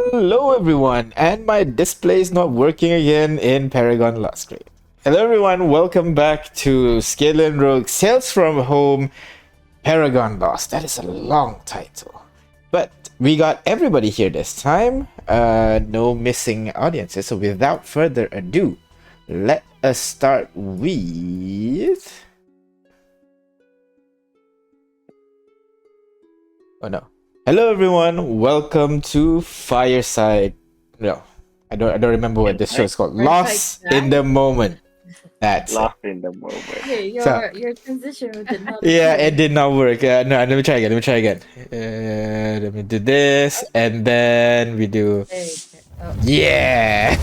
Hello everyone, and my display is not working again in Paragon Lost. Great. Hello everyone, welcome back to Skyllian Rogue Sales from Home Paragon Lost. That is a long title. But we got everybody here this time. No missing audiences. So without further ado, let us start with... Oh no. Hello everyone, welcome to Fireside No, I don't remember what this show Insight? is called. Or like Lost in that? the moment. That's it. Lost in the moment. Okay, So your transition did not yeah, appear. it did not work. No, let me try again. Let me try again. Let me do this, and then we do. There you go. Oh, Yeah.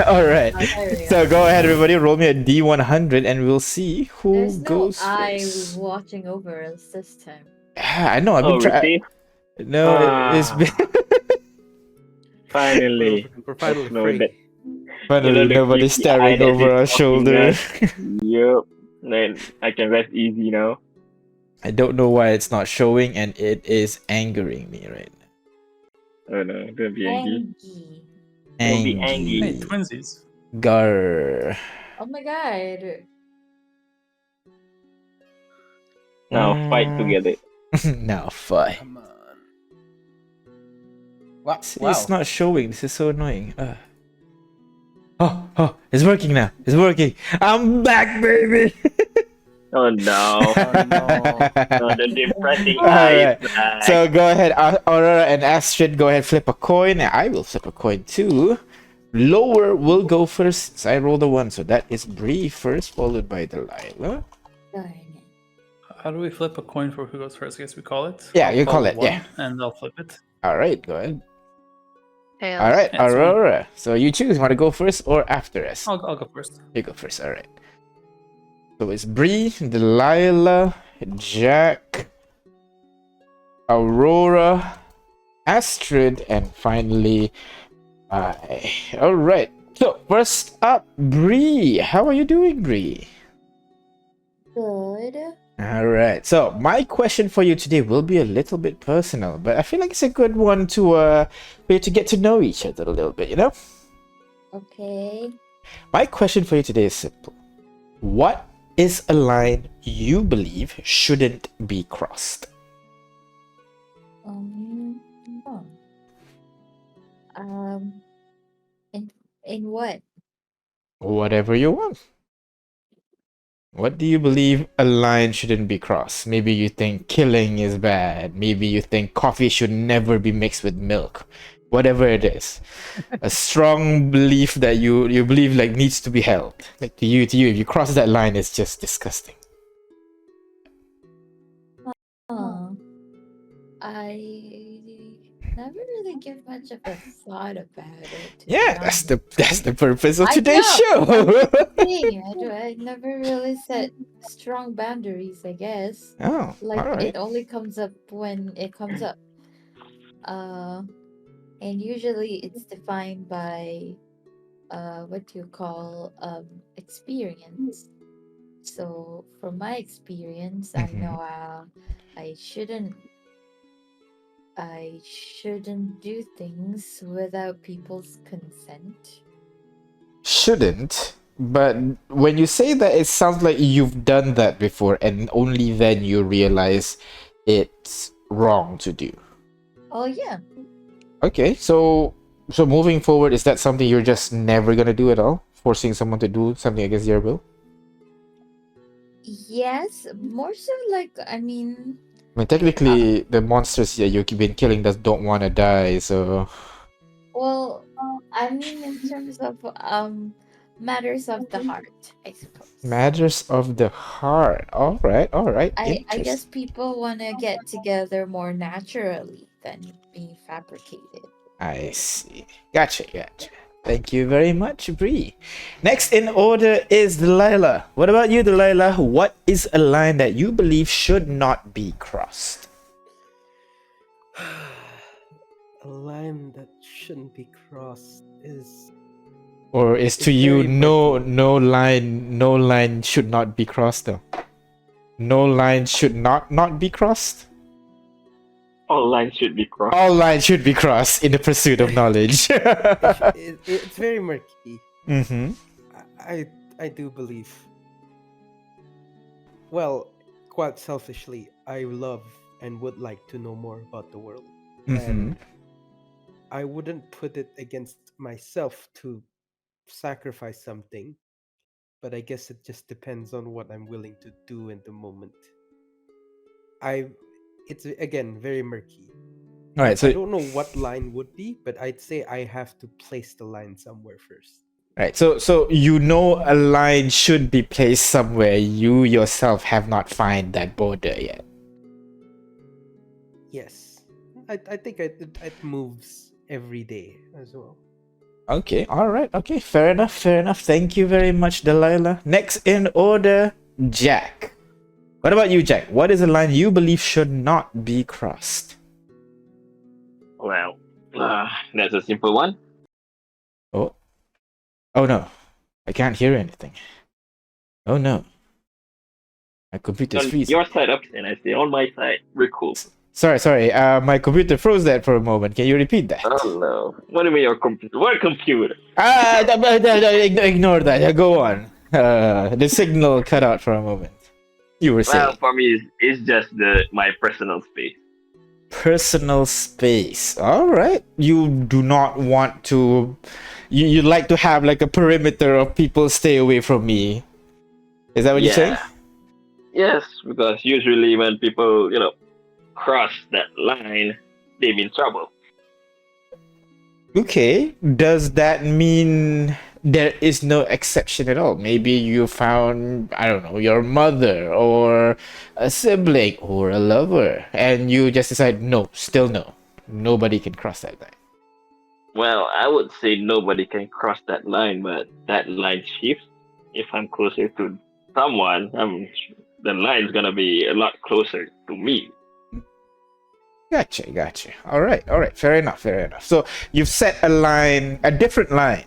All right. there we So go. go ahead, everybody. Roll me a D100, and we'll see who There's no goes eye first. watching over us this time. I know. I've been Oh, trying. receive? No, it's been Ah, finally. We're Let's finally know free. that. finally The nobody creepy eye staring that over is our watching shoulder. us. Yup. Then I can rest easy now. I don't know why it's not showing, and it is angering me right now. Oh no, don't be angry. Angie. Don't be Angie. angry. Hey, twinsies. Gar. Oh my god. Now fight Mm. together. Now, fine. Come on. Wow. It's not showing. This is so annoying. Oh, it's working now. It's working. I'm back, baby. Oh no. Oh no. No, the depressing All eye right. is back. So go ahead, Aurora and Astrid. Go ahead, flip a coin. I will flip a coin too. Lower will go first. So I rolled a one, so that is Bree first, followed by Delilah. Darn it. How do we flip a coin for who goes first? I guess we call it. Yeah, I'll you call it, one, yeah. And I'll flip it. All right, go ahead. Tails. All right, Yeah, it's one. Aurora. So you choose. Want to go first or after us? I'll go first. You go first. All right. So it's Bree, Delilah, Jack, Aurora, Astrid, and finally I. All right. So first up, Bree. How are you doing, Bree? Good. All right. So my question for you today will be a little bit personal, but I feel like it's a good one to for you to get to know each other a little bit. You know. Okay. My question for you today is simple. What is a line you believe shouldn't be crossed? Oh. Um, in what? Whatever you want. What do you believe a line shouldn't be crossed? Maybe you think killing is bad. Maybe you think coffee should never be mixed with milk. Whatever it is. A strong belief that you believe like needs to be held. Like to you, if you cross that line, it's just disgusting. Oh, I never really give much of a thought about it. To be Yeah, that's honest. the purpose of I today's know, show. I never really set strong boundaries, I guess. Oh, Like all right. it only comes up when it comes up. And usually it's defined by what do you call experience. So from my experience, I know I shouldn't do things without people's consent. Shouldn't, but when you say that, it sounds like you've done that before, and only then you realize it's wrong to do. Oh yeah. Okay, so moving forward, is that something you're just never gonna do at all? Forcing someone to do something against their will? Yes, more so like I mean I mean, technically, the monsters that you've been killing don't want to die, so well, I mean in terms of matters of the heart, I suppose. matters of the heart. All right, I guess interesting. people want to get together more naturally than being fabricated. I see. Gotcha. Thank you very much, Bree. Next in order is Delilah. What about you, Delilah? What is a line that you believe should not be crossed? A line that shouldn't be crossed is Or is to It's you very no line should not be crossed though? No line should not be crossed? All lines should be crossed. All lines should be crossed in the pursuit of knowledge. it's very murky. Mm-hmm. I do believe. Well, quite selfishly, I love and would like to know more about the world. Mm-hmm. And I wouldn't put it against myself to sacrifice something, but I guess it just depends on what I'm willing to do in the moment. It's again very murky. All right, I so don't know what line would be, but I'd say I have to place the line somewhere first. right, so you know a line should be placed somewhere. You yourself have not find that border yet. Yes, I think it moves every day as well. Okay, all right, okay, fair enough, fair enough. Thank you very much, Delilah. Next in order, Jack. What about you, Jack? What is a line you believe should not be crossed? Well, that's a simple one. Oh, oh no, I can't hear anything. Oh no, my computer's On freezing. your side up, and I say on my side, we're cool. Sorry. My computer froze that for a moment. Can you repeat that? Oh no! What do you mean your computer? What computer? Ignore that. Go on. The signal cut out for a moment. You were Well, saying for me, it's just my personal space. personal space. All right. You do not want to. You like to have like a perimeter of people stay away from me. Is that what you're saying? Yeah. Yes, because usually when people, cross that line, they're in trouble. Okay. Does that mean there is no exception at all? Maybe you found, I don't know, your mother or a sibling or a lover, and you just decide, no, still no. Nobody can cross that line. Well, I would say nobody can cross that line, but that line shifts. If I'm closer to someone, the line's gonna be a lot closer to me. Gotcha. All right. Fair enough. So you've set a line, a different line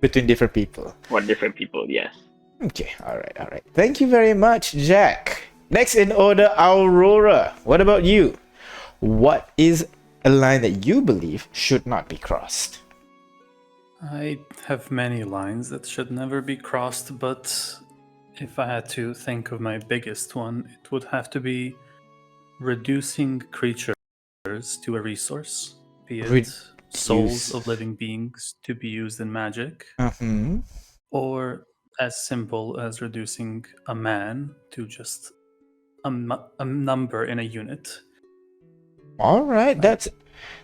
between different people. For different people, yes. Okay, all right. Thank you very much, Jack. Next in order, Aurora. What about you? What is a line that you believe should not be crossed? I have many lines that should never be crossed, but if I had to think of my biggest one, it would have to be reducing creatures to a resource, be it souls of living beings to be used in magic, Mm-hmm. or as simple as reducing a man to just a number in a unit. All right, that's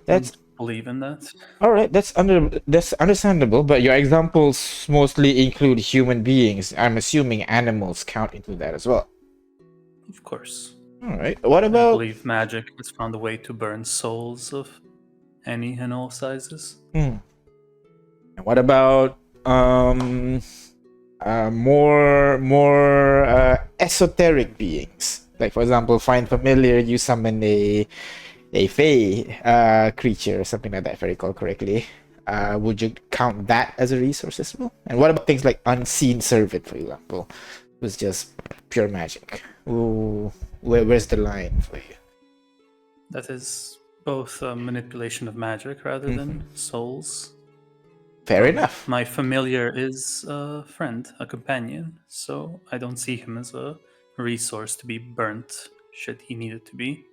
Don't believe in that. all right. That's understandable. But your examples mostly include human beings. I'm assuming animals count into that as well. Of course. All right. What I about? believe magic has found a way to burn souls of any and all sizes. And what about more esoteric beings? Like for example, find familiar, you summon a fey creature or something like that, if I recall correctly. Would you count that as a resource as well? And what about things like unseen servant, for example? It was just pure magic. Ooh, where's the line for you? That is both a manipulation of magic rather than souls. Fair enough. My familiar is a friend, a companion, so I don't see him as a resource to be burnt should he need it to be.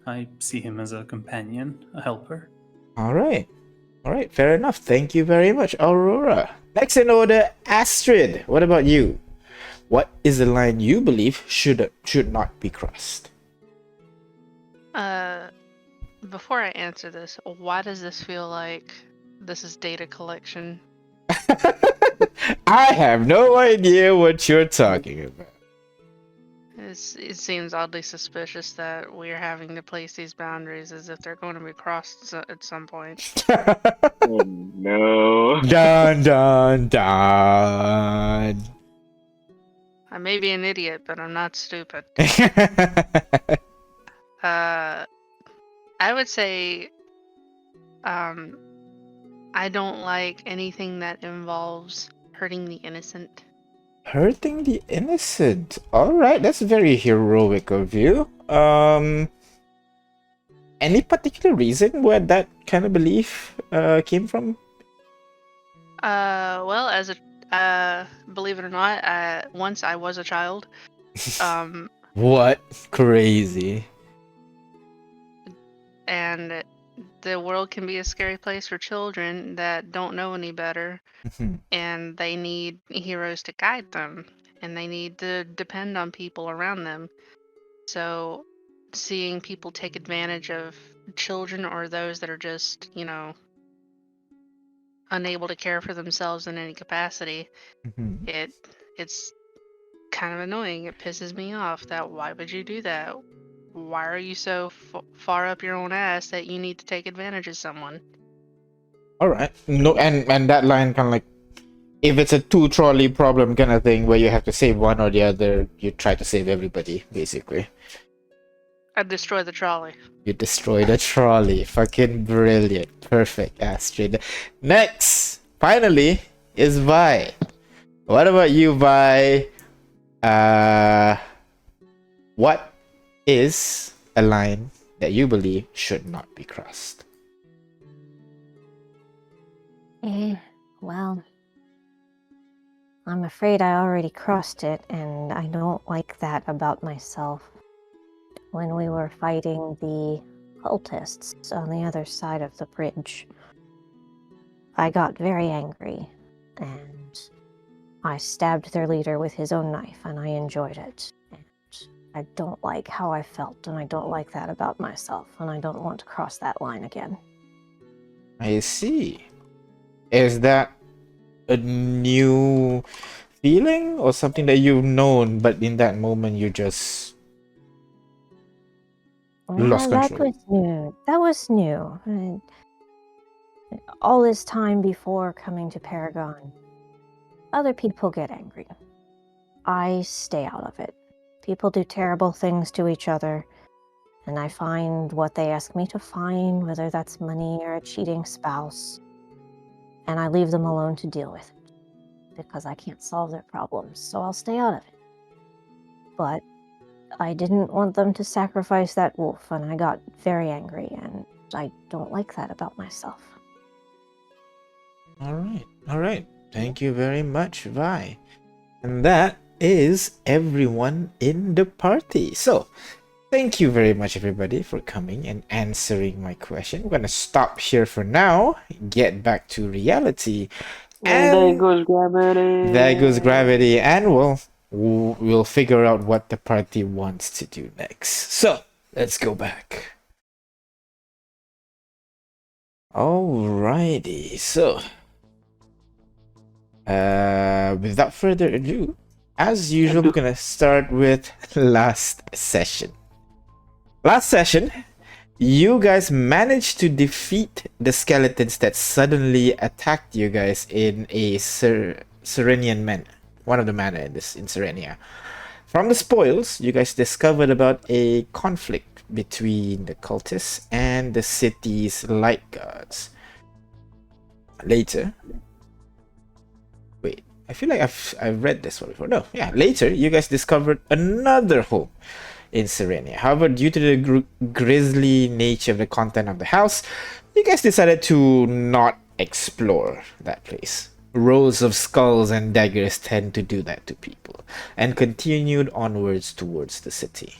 I see him as a companion, a helper. All right, fair enough. Thank you very much, Aurora. Next in order, Astrid. What about you? What is the line you believe should not be crossed? Before I answer this, why does this feel like this is data collection? I have no idea what you're talking about. It seems oddly suspicious that we're having to place these boundaries as if they're going to be crossed at some point. Oh no. Dun. I may be an idiot, but I'm not stupid. I would say, I don't like anything that involves hurting the innocent. Hurting the innocent. All right, that's very heroic of you. Any particular reason where that kind of belief came from? Well, as a believe it or not, once I was a child. What? Crazy. And the world can be a scary place for children that don't know any better, and they need heroes to guide them, and they need to depend on people around them. So seeing people take advantage of children or those that are just, unable to care for themselves in any capacity, Mhm. it's kind of annoying. It pisses me off that why would you do that? Why are you so far up your own ass that you need to take advantage of someone? All right. No, and that line kind of like, if it's a two trolley problem kind of thing where you have to save one or the other, you try to save everybody basically. I'd destroy the trolley. You destroy the trolley. Fucking brilliant. Perfect, Astrid. Next, finally, is Vi. What about you, Vi? What is a line that you believe should not be crossed? Well, I'm afraid I already crossed it, and I don't like that about myself. When we were fighting the cultists on the other side of the bridge, I got very angry, and I stabbed their leader with his own knife, and I enjoyed it. And I don't like how I felt, and I don't like that about myself, and I don't want to cross that line again. I see. Is that a new feeling or something that you've known, but in that moment you just lost control? That was new. That was new. And all this time before coming to Paragon, other people get angry. I stay out of it. People do terrible things to each other, and I find what they ask me to find, whether that's money or a cheating spouse, and I leave them alone to deal with it, because I can't solve their problems, so I'll stay out of it. But I didn't want them to sacrifice that wolf, and I got very angry, and I don't like that about myself. All right. Thank you very much, Vi. And that is everyone in the party. So, thank you very much, everybody, for coming and answering my question. We're going to stop here for now, get back to reality. And there goes gravity. There goes gravity, and we'll figure out what the party wants to do next. So, let's go back. Alrighty, so without further ado, as usual, we're gonna start with last session. Last session, you guys managed to defeat the skeletons that suddenly attacked you guys in a Serenian manor, one of the manor in Serenia. From the spoils, you guys discovered about a conflict between the cultists and the city's light guards. Later, wait, I feel like I've read this one before. No, yeah, later you guys discovered another home in Serenia. However, due to the grisly nature of the content of the house, you guys decided to not explore that place. Rows of skulls and daggers tend to do that to people, and continued onwards towards the city.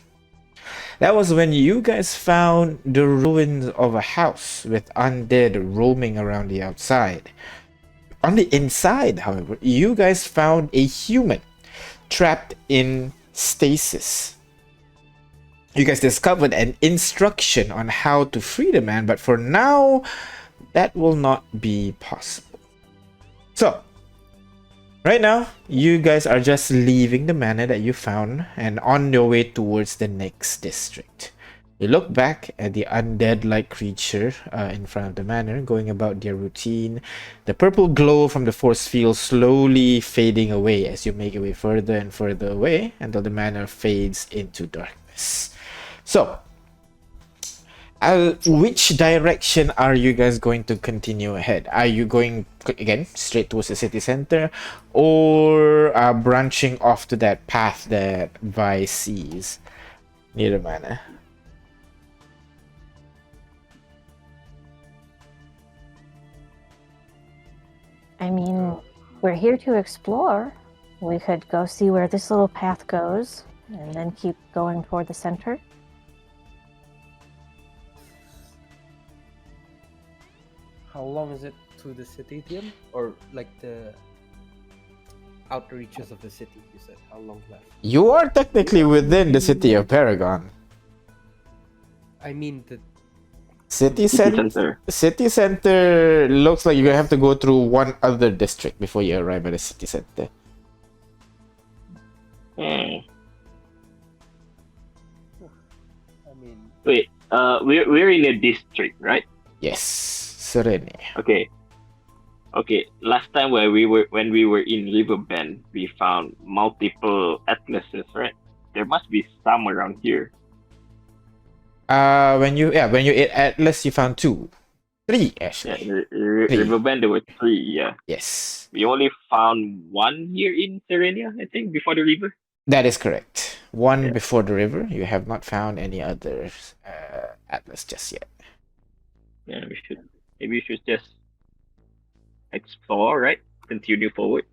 That was when you guys found the ruins of a house with undead roaming around the outside. On the inside, however, you guys found a human trapped in stasis. You guys discovered an instruction on how to free the man, but for now, that will not be possible. So, right now, you guys are just leaving the manor that you found and on your way towards the next district. You look back at the undead-like creature in front of the manor, going about their routine. The purple glow from the force field slowly fading away as you make your way further and further away until the manor fades into darkness. So, which direction are you guys going to continue ahead? Are you going, again, straight towards the city center, or branching off to that path that Vi sees near the manor? I mean, we're here to explore. We could go see where this little path goes, and then keep going toward the center. How long is it to the city, Tim? Or like the outreaches of the city, you said? How long left? You are technically within the city of Paragon. I mean City City center. center. City center looks like you're gonna have to go through one other district before you arrive at the city center. Hmm. I mean, Wait, we're in a district, right? Yes, Serenia. Okay. Okay. Last time when we were in Riverbend, we found multiple atlases, right? There must be some around here. When you ate Atlas, you found 3 Yeah, actually. in Three. Riverbend there were 3. Yeah, Yes, we only found 1 here in Serenia, I think, before the river. that is correct. One Yeah. before the river. You have not found any others Atlas just yet. Yeah, maybe we should just explore, right? Continue forward.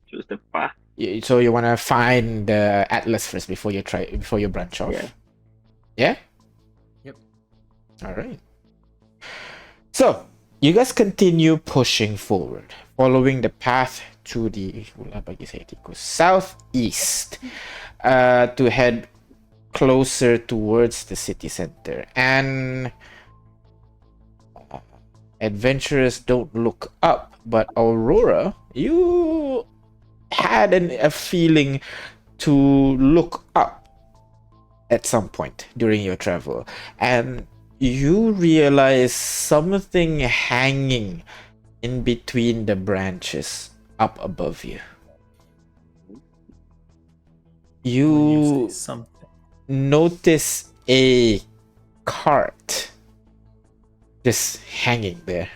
Choose the path. So you wanna find the Atlas first before you branch off. Yeah. Yeah. Yep. All right. So you guys continue pushing forward, following the path to the southeast to head closer towards the city center. And adventurers don't look up, but Aurora, you had a feeling to look up at some point during your travel, and you realize something hanging in between the branches up above you. When You say something. notice a cart just hanging there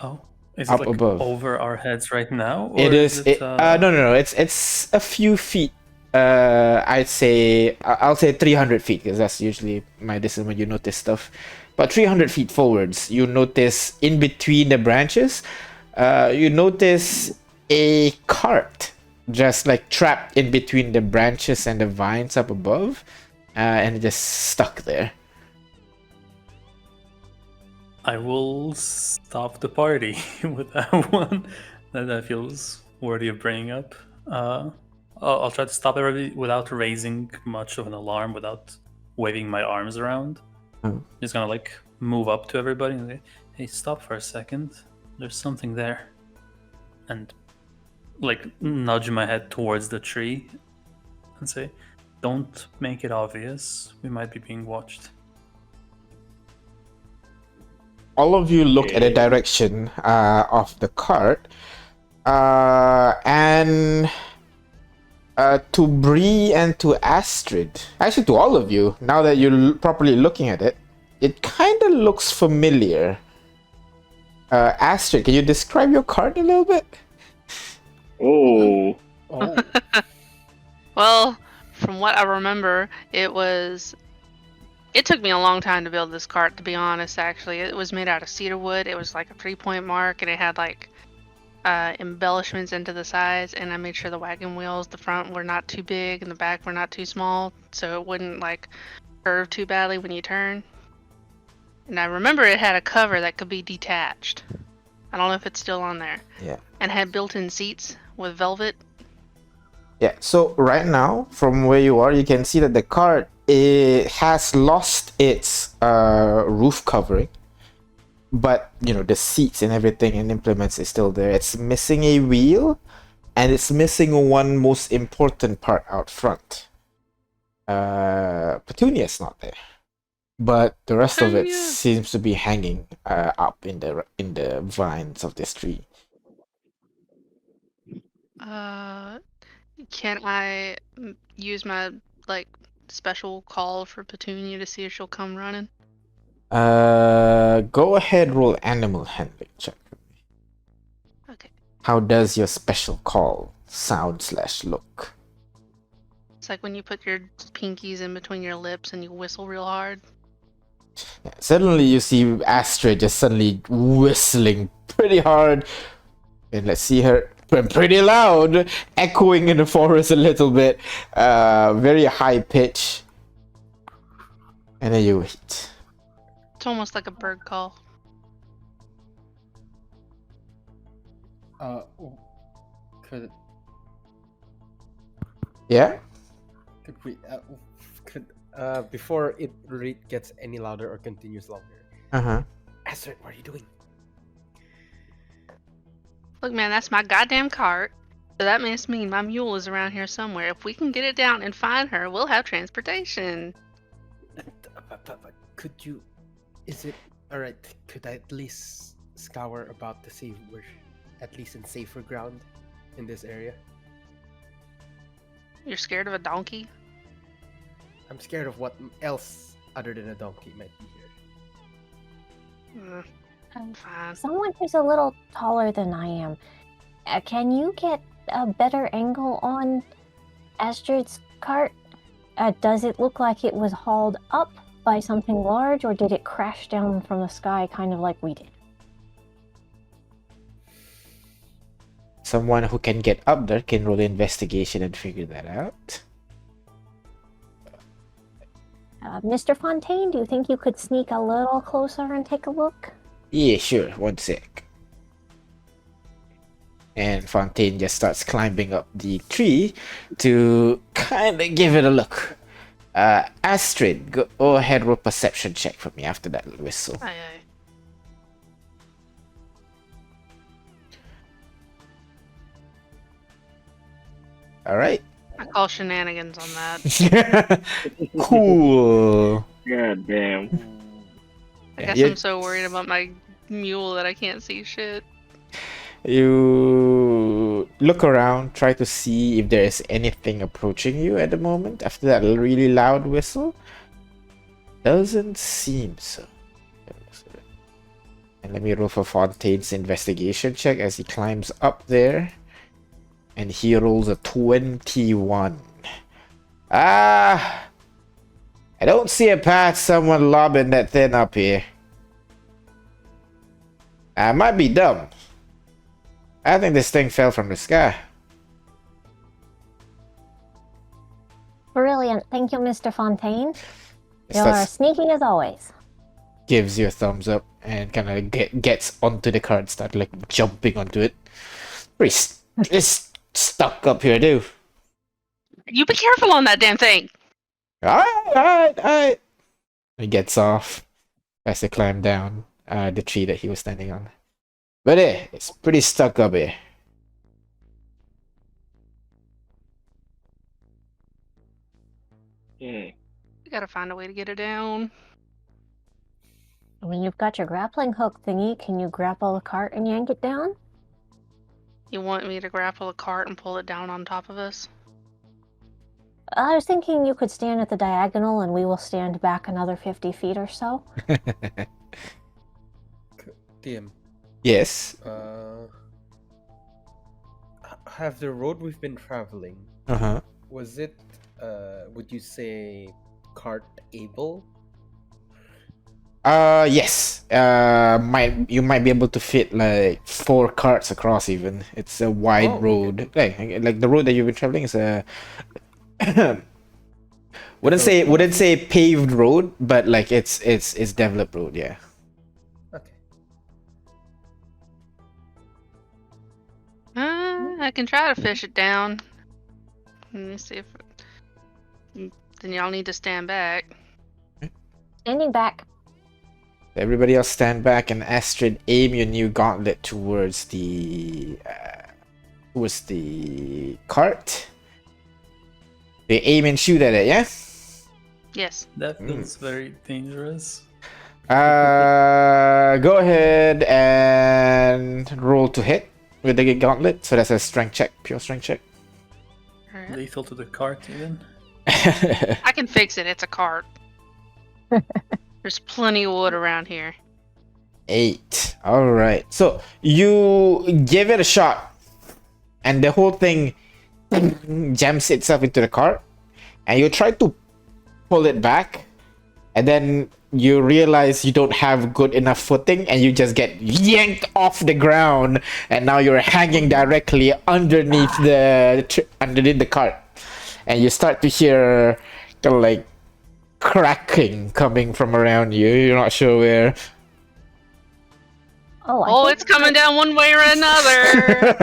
Oh, is up it like above. over our heads right now? Or It is. it, No. It's a few feet. I'd say I'll say 300 feet because that's usually my distance when you notice stuff. But 300 feet forwards, you notice in between the branches, you notice a cart just like trapped in between the branches and the vines up above, and just stuck there. I will stop the party with that one. That feels worthy of bringing up. I'll try to stop everybody without raising much of an alarm, without waving my arms around. Oh. Just gonna like move up to everybody and say, "Hey, stop for a second. There's something there," and like nudge my head towards the tree and say, "Don't make it obvious. We might be being watched." All of you look at the Okay. direction of the cart, and to Bree and to Astrid, actually to all of you, now that you're properly looking at it, it kind of looks familiar. Astrid, can you describe your cart a little bit? Oh. oh, Well, from what I remember, it took me a long time to build this cart, to be honest, actually. It was made out of cedar wood. It was like a 3-point mark, and it had like embellishments into the sides, and I made sure the wagon wheels, the front were not too big and the back were not too small, so it wouldn't like curve too badly when you turn. And I remember it had a cover that could be detached. I don't know if it's still on there. Yeah. And had built-in seats with velvet. Yeah, so right now, from where you are, you can see that the cart has lost its roof covering. But, you know, the seats and everything and implements is still there. It's missing a wheel, and it's missing one most important part out front. Petunia's not there. But the rest of it Petunia! seems to be hanging up in the vines of this tree. Can I use my like special call for Petunia to see if she'll come running? Go ahead, roll animal handling check. Okay. How does your special call sound/look? It's like when you put your pinkies in between your lips and you whistle real hard. Yeah, suddenly you see Astrid just suddenly whistling pretty hard, and let's see her pretty loud, echoing in the forest a little bit, very high pitch, and then you wait. It's almost like a bird call. could Yeah. could we could Before it gets any louder or continues longer. Uh-huh. Astrid, what are you doing? Look, man, that's my goddamn cart. So that must mean my mule is around here somewhere. If we can get it down and find her, we'll have transportation. But could you? Is it all right? Could I at least scour about to see we're at least in safer ground in this area? You're scared of a donkey? I'm scared of what else other than a donkey might be here. Fine. Someone who's a little taller than I am. Can you get a better angle on Astrid's cart? Does it look like it was hauled up by something large, or did it crash down from the sky kind of like we did? Someone who can get up there can roll the investigation and figure that out. Mr. Fontaine, do you think you could sneak a little closer and take a look? Yeah, sure. 1 sec. And Fontaine just starts climbing up the tree to kind of give it a look. Astrid, go ahead, roll perception check for me after that whistle. Aye, aye. All right. I call shenanigans on that. Cool. God damn. I guess Yeah. I'm so worried about my mule that I can't see shit. You look around, try to see if there is anything approaching you at the moment after that really loud whistle. Doesn't seem so. And let me roll for Fontaine's investigation check as he climbs up there. And he rolls a 21. I don't see a path someone lobbing that thing up here. I might be dumb. I think this thing fell from the sky. Brilliant. Thank you, Mr. Fontaine. It You're starts- sneaky as always. gives you a thumbs up and kind of gets onto the cart, start like jumping onto it. It's stuck up here, too. You be careful on that damn thing. Alright. He gets off as they climb down the tree that he was standing on. But it's pretty stuck up here. Hmm. We gotta find a way to get her down. When you've got your grappling hook thingy, can you grapple the cart and yank it down? You want me to grapple a cart and pull it down on top of us? I was thinking you could stand at the diagonal and we will stand back another 50 feet or so. DM. Yes. Have the road we've been traveling, Uh-huh. was it, would you say, cart able? Yes. You might be able to fit like 4 carts across even. It's a wide Oh, okay. road. Like the road that you've been traveling is a wouldn't say paved road, but like it's developed road, yeah. Okay. I can try to fish it down. Let me see if... Then y'all need to stand back. Standing back. Everybody else stand back, and Astrid, aim your new gauntlet towards the cart. They aim and shoot at it, yeah? Yes. That feels very dangerous. Go ahead and roll to hit with the gauntlet. So that's a strength check, pure strength check. Alright. Lethal to the cart, even. I can fix it. It's a cart. There's plenty of wood around here. 8. All right. So you give it a shot, and the whole thing jams itself into the cart, and you try to pull it back, and then you realize you don't have good enough footing, and you just get yanked off the ground, and now you're hanging directly underneath underneath the cart, and you start to hear kind of like cracking coming from around you. You're not sure where. Oh, I Oh, think it's coming down one way or another.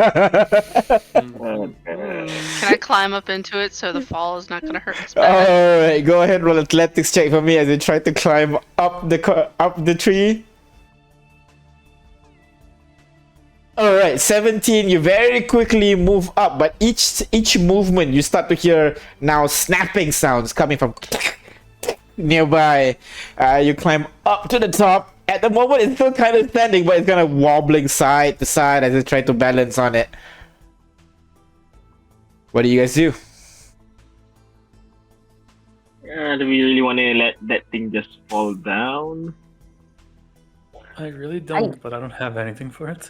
Can I climb up into it so the fall is not going to hurt as bad? Alright, go ahead, roll athletics check for me as you try to climb up the tree. Alright, 17, you very quickly move up, but each movement you start to hear now snapping sounds coming from nearby. You climb up to the top. At the moment it's still kind of standing, but it's kind of wobbling side to side as you try to balance on it. What do you guys do? Do we really want to let that thing just fall down? I really don't, but I don't have anything for it.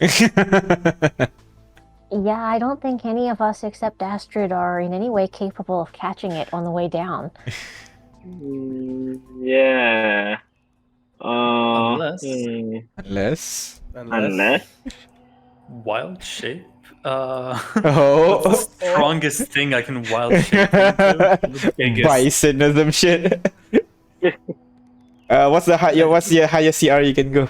Yeah, I don't think any of us except Astrid are in any way capable of catching it on the way down. Yeah. Unless Unless. wild shape. Oh. What's the strongest thing I can wild shape into? The biggest. Bison or some shit. What's your highest CR you can go?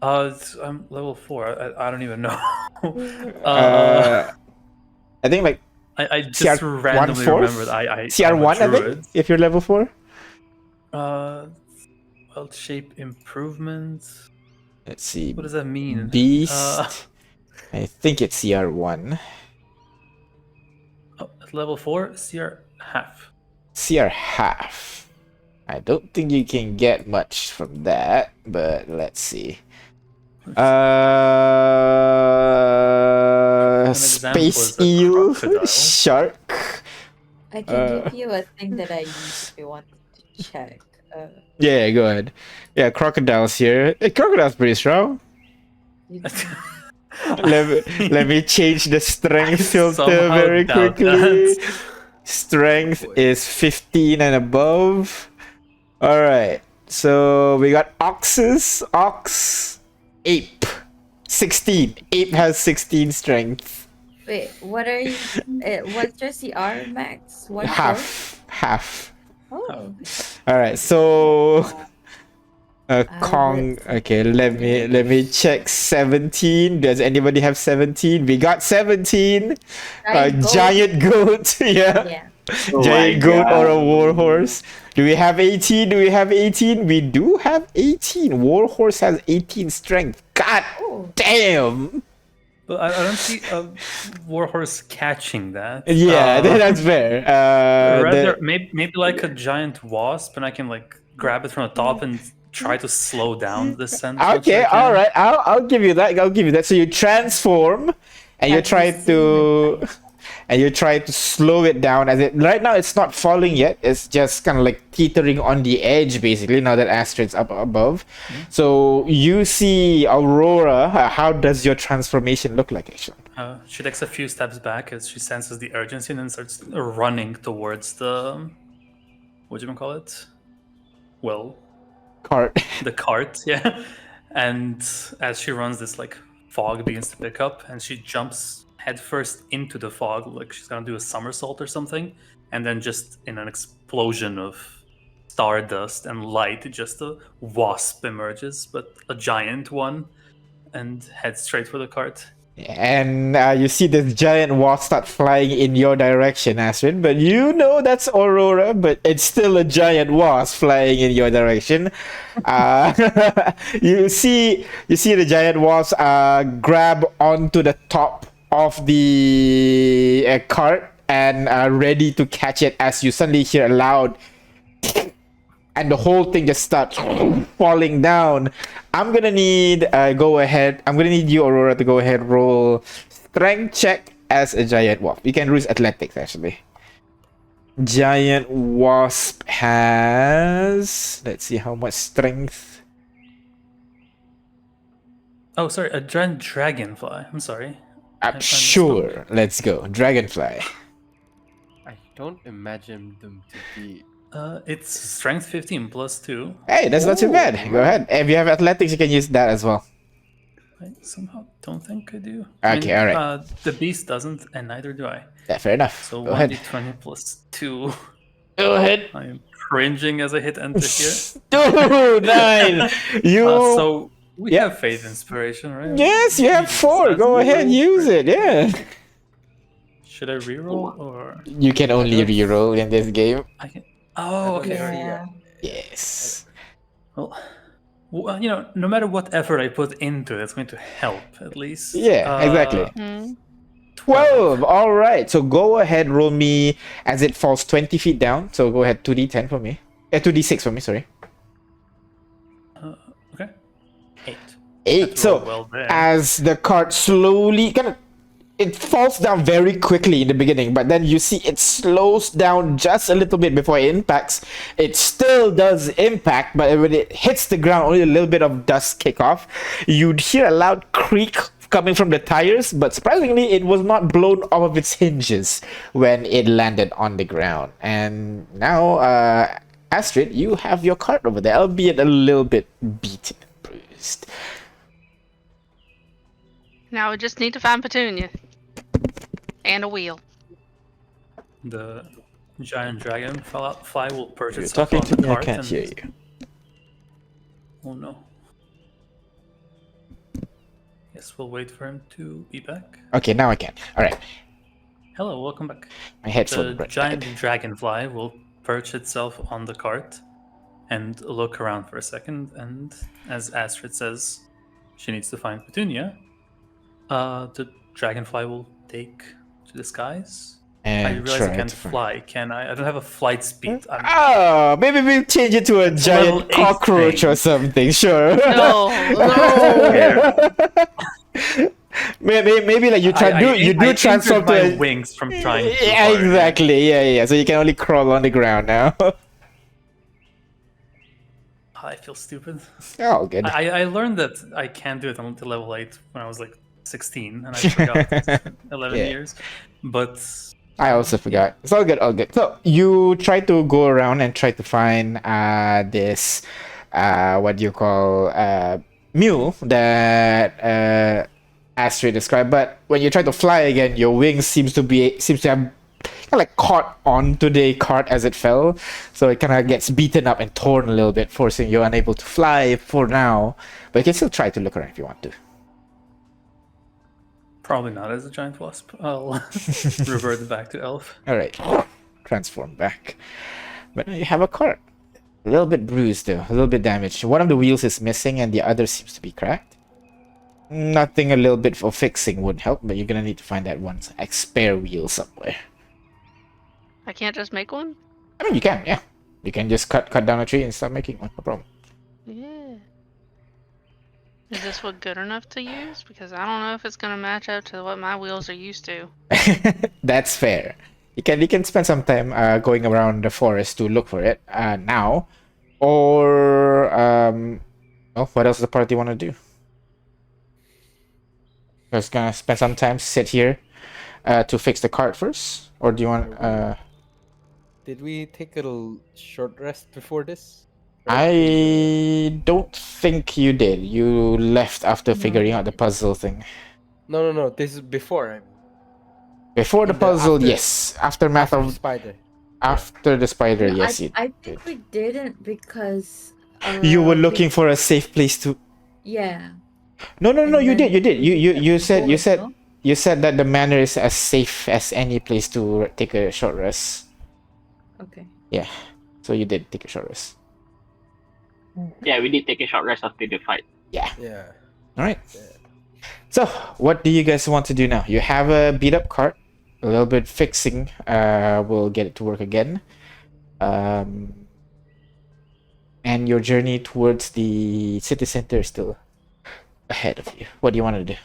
I'm level 4. I don't even know. I think like I just CR randomly 1/4? remembered I CR1, I think, if you're level 4. Wild shape improvement. Let's see. What does that mean? Beast. I think it's CR1. At level 4, CR half. CR half. I don't think you can get much from that, but let's see. Space eel, shark. I can give you a thing that I use if you want to check. Yeah, go ahead. Yeah, crocodiles here. Crocodile's pretty strong. You Let me change the strength filter somehow very doubt quickly. that. Strength is 15 and above. Alright, so we got oxes, ox, ape, 16. Ape has 16 strength. Wait, what are you? What's your CR max? 1/4? Half. Oh, Alright, so Kong. would- Okay, let me check 17. Does anybody have 17? We got 17. Giant goat. Giant goat. Yeah. Yeah. Giant goat or a God. war horse. Do we have 18? We do have 18. War horse has 18 strength. God Oh, damn. But I don't see a warhorse catching that. Yeah, that's fair. Rather, maybe like a giant wasp, and I can like grab it from the top and try to slow down the descent. Okay, all right. I'll give you that. So you transform, and you Have you try seen to, slow it down. As it right now, it's not falling yet. It's just kind of like teetering on the edge, basically. Now that Astrid's up above, so you see Aurora. How does your transformation look like, actually? She takes a few steps back as she senses the urgency and then starts running towards the what do you call it? Well, Cart. the cart, yeah. And as she runs, this like fog begins to pick up, and she jumps headfirst into the fog, like she's gonna do a somersault or something. And then, just in an explosion of stardust and light, just a wasp emerges, but a giant one, and heads straight for the cart. And you see this giant wasp start flying in your direction, Astrid. But you know that's Aurora, but it's still a giant wasp flying in your direction. You see the giant wasp grab onto the top of the cart and ready to catch it as you suddenly hear a loud and the whole thing just starts falling down. I'm gonna need you, Aurora, to go ahead roll strength check as a giant wasp. You can use athletics, actually. Giant wasp has, let's see how much strength. Oh, sorry, a giant dragonfly. I'm sorry. Sure, let's go. Dragonfly. I don't imagine them to be. It's strength 15 plus 2. Hey, that's not too bad. Go ahead. If you have athletics, you can use that as well. I somehow don't think I do. Okay, all right. The beast doesn't, and neither do I. Yeah, fair enough. So Go ahead. 1d20 plus 2. Go ahead. I am cringing as I hit enter here. Dude, 9. You. So We Yeah. have faith inspiration, right? Yes, you have just 4. ask Go me. ahead, use it. Yeah. Should I reroll or You can only don't- reroll in this game. I can? I Oh, don't okay. see, Yeah. Yes. Well, no matter what effort I put into it, it's going to help at least. Yeah, exactly. Hmm. 12. All right. So go ahead, roll me as it falls 20 feet down. So go ahead, 2d10 for me. 2d6 for me, sorry. Okay. 8. 8. That's So roll well there. as the cart slowly it falls down very quickly in the beginning, but then you see it slows down just a little bit before it impacts. It still does impact, but when it hits the ground, only a little bit of dust kick off. You'd hear a loud creak coming from the tires, but surprisingly, it was not blown off of its hinges when it landed on the ground. And now, Astrid, you have your cart over there, albeit a little bit beaten and bruised. Now we just need to find Petunia. And a wheel. The giant dragonfly will perch You're itself talking on to the me, I cart can't and... hear you. Oh no. Guess we'll wait for him to be back. Okay, now I can. Alright, Hello, welcome back. my headphone The right giant died. dragonfly will perch itself on the cart and look around for a second, and as Astrid says, she needs to find Petunia. The dragonfly will take to the skies. I And realize I try can't to find. fly, can I? I don't have a flight speed. Oh, maybe we'll change it to a It's a level giant 8 cockroach thing. or something, sure. No. maybe like you I transform injured my to a... wings from trying too Yeah, hard. exactly. Yeah. So you can only crawl on the ground now. I feel stupid. Oh, good. I learned that I can't do it until level 8 when I was like 16, and I forgot 11 Yeah. years. But I also forgot. It's all good, all good. So you try to go around and try to find this what do you call mule that Astrid described. But when you try to fly again, your wings seems to have kind of like caught onto the cart as it fell, so it kind of gets beaten up and torn a little bit, forcing you unable to fly for now. But you can still try to look around if you want to. probably not as a giant wasp. I'll revert back to elf. All right, transform back. But now you have a cart. A little bit bruised though, a little bit damaged. One of the wheels is missing and the other seems to be cracked. Nothing a little bit for fixing would help, but you're gonna need to find that one spare wheel somewhere. I can't just make one? I mean, you can, yeah. You can just cut down a tree and start making one, no problem. Yeah. Is this one good enough to use? Because I don't know if it's gonna match up to what my wheels are used to. That's fair. You can spend some time going around the forest to look for it now, or what else does the party want to do? Just gonna spend some time sit here to fix the cart first, or do you want? Did we take a little short rest before this? I don't think you did. You left after figuring out the puzzle thing. No. This is before. Before the In the puzzle, after- yes. Aftermath After the of spider. after the spider, No, yes. I think we didn't because You were we- looking for a safe place to. Yeah. No, And you then did. You said no? you said that the manor is as safe as any place to take a short rest. Okay. Yeah, so you did take a short rest. Yeah, we did take a short rest after the fight. Yeah. Yeah. All right. So, what do you guys want to do now? You have a beat up cart. A little bit fixing will get it to work again. And your journey towards the city center is still ahead of you. What do you want to do?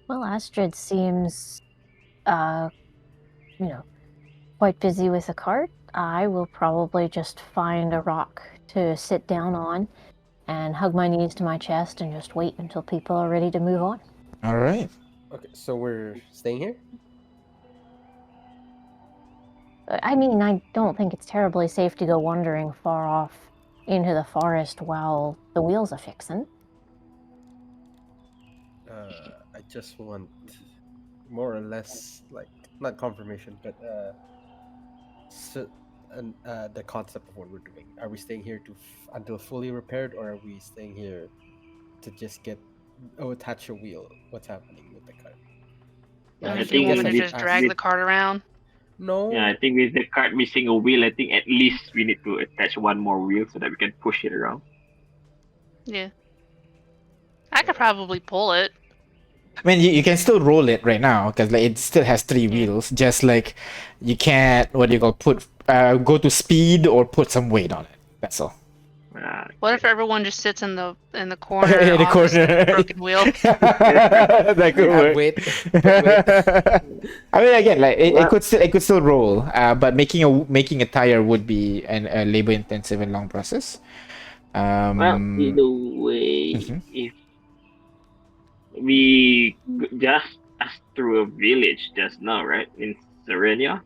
Well, Astrid seems, quite busy with the cart. I will probably just find a rock to sit down on and hug my knees to my chest and just wait until people are ready to move on. All right. Okay, so we're staying here? I mean, I don't think it's terribly safe to go wandering far off into the forest while the wheels are fixing. I just want more or less, like, not confirmation, but the concept of what we're doing. Are we staying here until fully repaired, or are we staying here to just attach a wheel? What's happening with the cart? Yeah, I You think want me it's to a bit just drag with the cart around? No. yeah, I think with the cart missing a wheel, I think at least we need to attach one more wheel so that we can push it around. Yeah. I could probably pull it. I mean, you can still roll it right now because like it still has 3 wheels. Just like you can't go to speed or put some weight on it. That's all. What if everyone just sits in the corner In the opposite corner. the broken wheel? That could work. Wait. Wait. I mean, again, like it Well- could still roll. But making a tire would be a labor intensive and long process. Well, either way, Mhm. if we just passed through a village just now, right? In Serenia,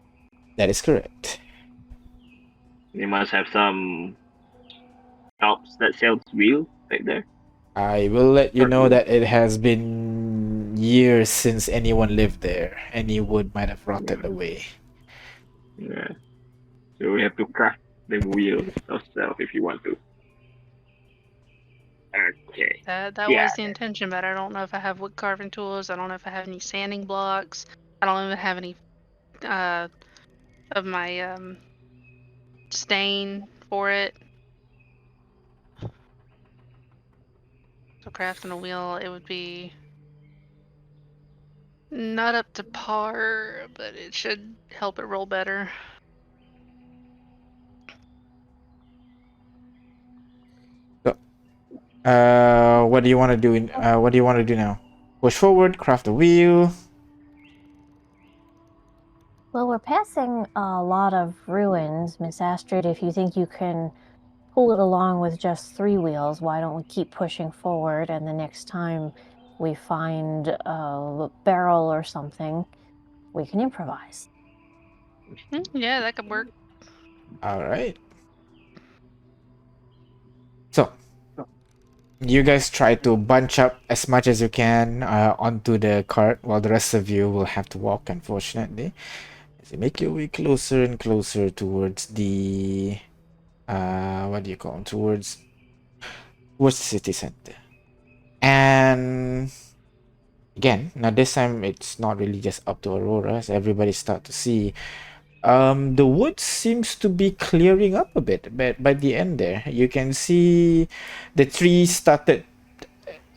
That is correct. they must have some shops that sells wheels back there. I will let you Or know wood. that it has been years since anyone lived there. Any wood might have rotted away. Yeah. So we have to craft the wheels ourselves if you want to. Okay. That Yeah. was the intention, but I don't know if I have wood carving tools. I don't know if I have any sanding blocks. I don't even have any of my stain for it. So crafting a wheel, it would be not up to par, but it should help it roll better. What do you want to do? What do you want to do now? Push forward, craft a wheel. Well, we're passing a lot of ruins, Miss Astrid. If you think you can pull it along with just 3 wheels, why don't we keep pushing forward, and the next time we find a barrel or something, we can improvise. Yeah, that could work. All right. So, you guys try to bunch up as much as you can onto the cart, while the rest of you will have to walk, unfortunately. As you make your way closer and closer towards the what do you call them? Towards the city center. And again, now this time it's not really just up to Aurora, as everybody start to see. The wood seems to be clearing up a bit, but by the end there, you can see the trees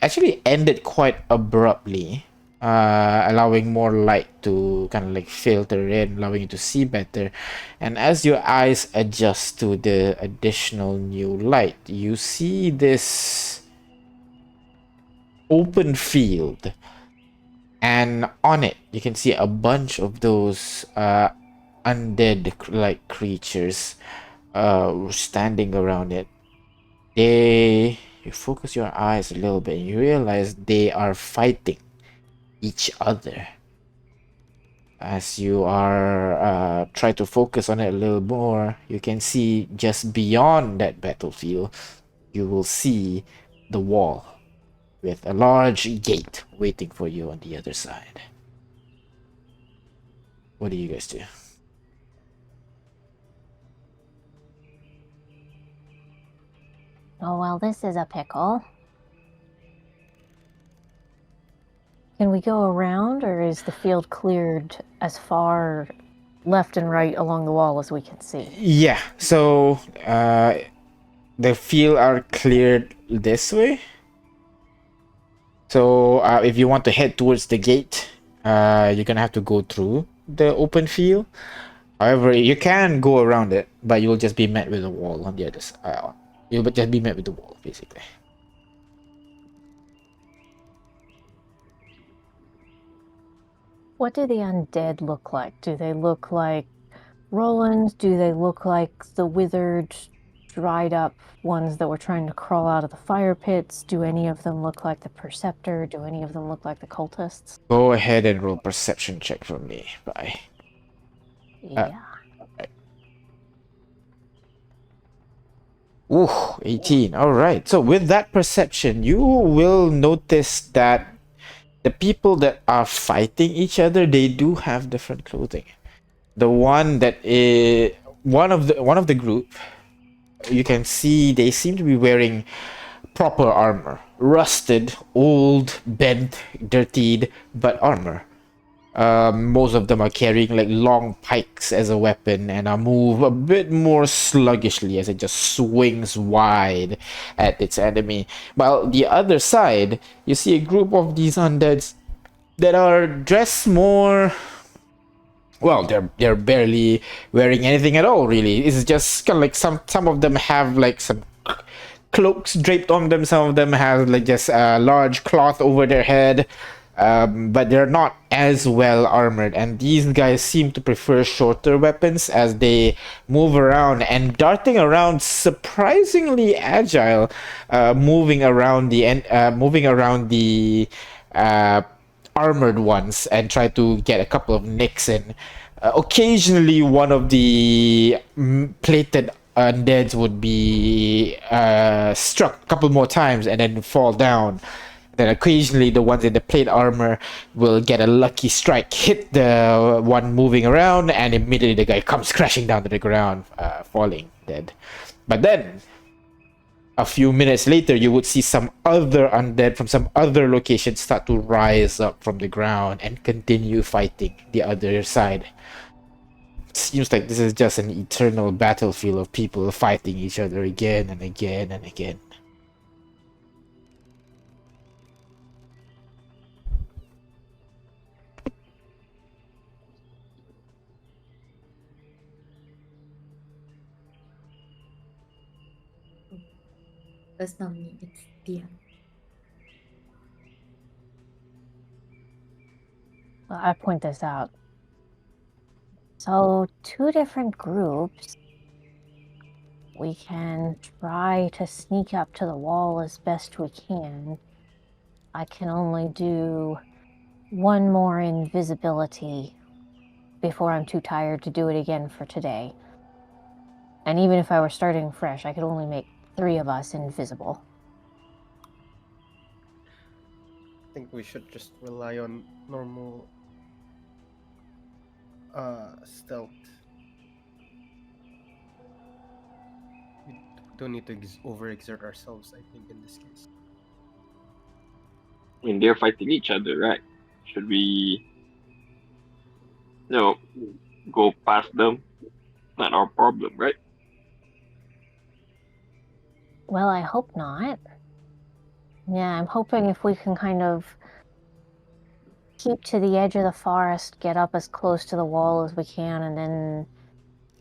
actually ended quite abruptly, allowing more light to kind of like filter in, allowing you to see better. And as your eyes adjust to the additional new light, you see this open field, and on it you can see a bunch of those undead like creatures standing around it. You focus your eyes a little bit and you realize they are fighting each other. As you are try to focus on it a little more, you can see just beyond that battlefield, you will see the wall with a large gate waiting for you on the other side. What do you guys do? Oh, well, this is a pickle. Can we go around, or is the field cleared as far left and right along the wall as we can see? Yeah, so the field are cleared this way. So if you want to head towards the gate, you're gonna have to go through the open field. However, you can go around it, but you'll just be met with a wall on the other side. You'll just be met with the wall, basically. What do the undead look like? Do they look like Roland? Do they look like the withered, dried up ones that were trying to crawl out of the fire pits? Do any of them look like the Perceptor? Do any of them look like the cultists? Go ahead and roll perception check for me. Bye. Yeah. Ooh, 18. All right. So with that perception, you will notice that the people that are fighting each other, they do have different clothing. The one that is one of the group, you can see they seem to be wearing proper armor, rusted, old, bent, dirtied, but armor. Most of them are carrying like long pikes as a weapon and are move a bit more sluggishly as it just swings wide at its enemy. While the other side, you see a group of these undeads that are dressed more. Well, they're barely wearing anything at all. Really, it's just kind of like some of them have like some cloaks draped on them. Some of them have like just a large cloth over their head. But they're not as well armored, and these guys seem to prefer shorter weapons as they move around and darting around, surprisingly agile, moving around the armored ones and try to get a couple of nicks in. Occasionally, one of the plated undeads would be struck a couple more times and then fall down. Then occasionally the ones in the plate armor will get a lucky strike, hit the one moving around, and immediately the guy comes crashing down to the ground, falling dead. But then, a few minutes later, you would see some other undead from some other location start to rise up from the ground and continue fighting the other side. Seems like this is just an eternal battlefield of people fighting each other again and again and again. That's not me, it's Dian. Well, I point this out. So, two different groups. We can try to sneak up to the wall as best we can. I can only do one more invisibility before I'm too tired to do it again for today. And even if I were starting fresh, I could only make 3 of us invisible. I think we should just rely on normal stealth. We don't need to overexert ourselves, I think, in this case. I mean, they're fighting each other, right? Should we, go past them? Not our problem, right? Well, I hope not. Yeah, I'm hoping if we can kind of keep to the edge of the forest, get up as close to the wall as we can, and then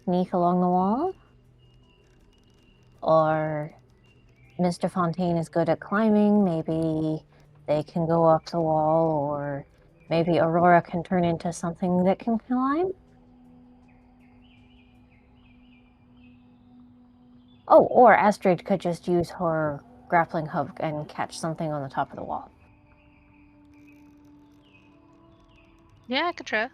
sneak along the wall. Or Mr. Fontaine is good at climbing, maybe they can go up the wall, or maybe Aurora can turn into something that can climb. Oh, or Astrid could just use her grappling hook and catch something on the top of the wall. Yeah, I could try.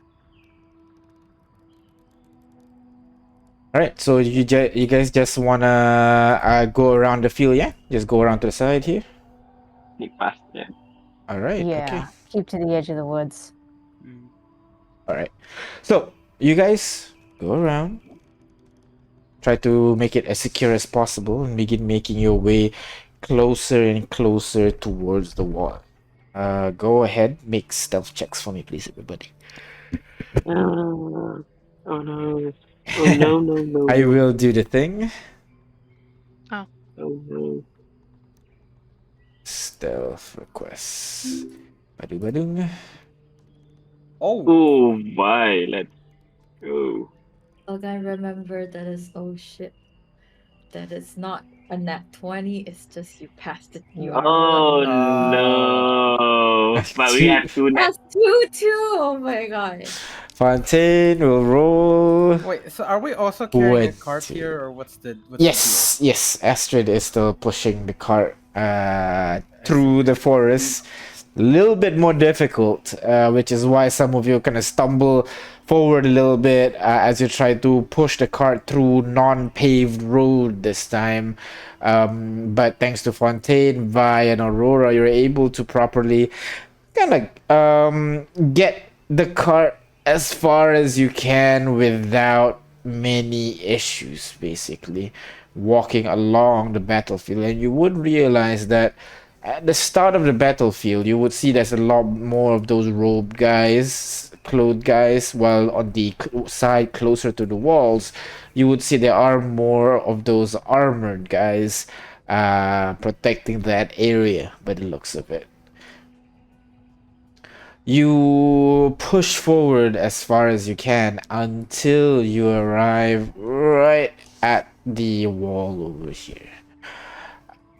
All right, so you guys just wanna go around the field, yeah? Just go around to the side here. Sneak past, yeah. All right. Yeah, Okay. keep to the edge of the woods. All right. So you guys go around, try to make it as secure as possible, and begin making your way closer and closer towards the wall. Go ahead, make stealth checks for me, please, everybody. Oh no. Oh no. I will do the thing. Oh no. Stealth requests. Badung. Oh my, let's go. Okay, remember that is oh shit. That is not a nat 20, it's just you passed it. You are Oh one. no. But we have to That's 2-2. Oh my god. Fontaine will roll. Wait, so are we also carrying a cart 20. here, or what's the Yes. Astrid is still pushing the cart through the forest. A little bit more difficult, which is why some of you kind of stumble forward a little bit as you try to push the cart through non-paved road this time. But thanks to Fontaine, Vi, and Aurora, you're able to properly kind of get the cart as far as you can without many issues basically walking along the battlefield, and you would realize that at the start of the battlefield you would see there's a lot more of those robed guys, clothed guys, while on the side closer to the walls you would see there are more of those armored guys protecting that area by the looks of it. You push forward as far as you can until you arrive right at the wall over here.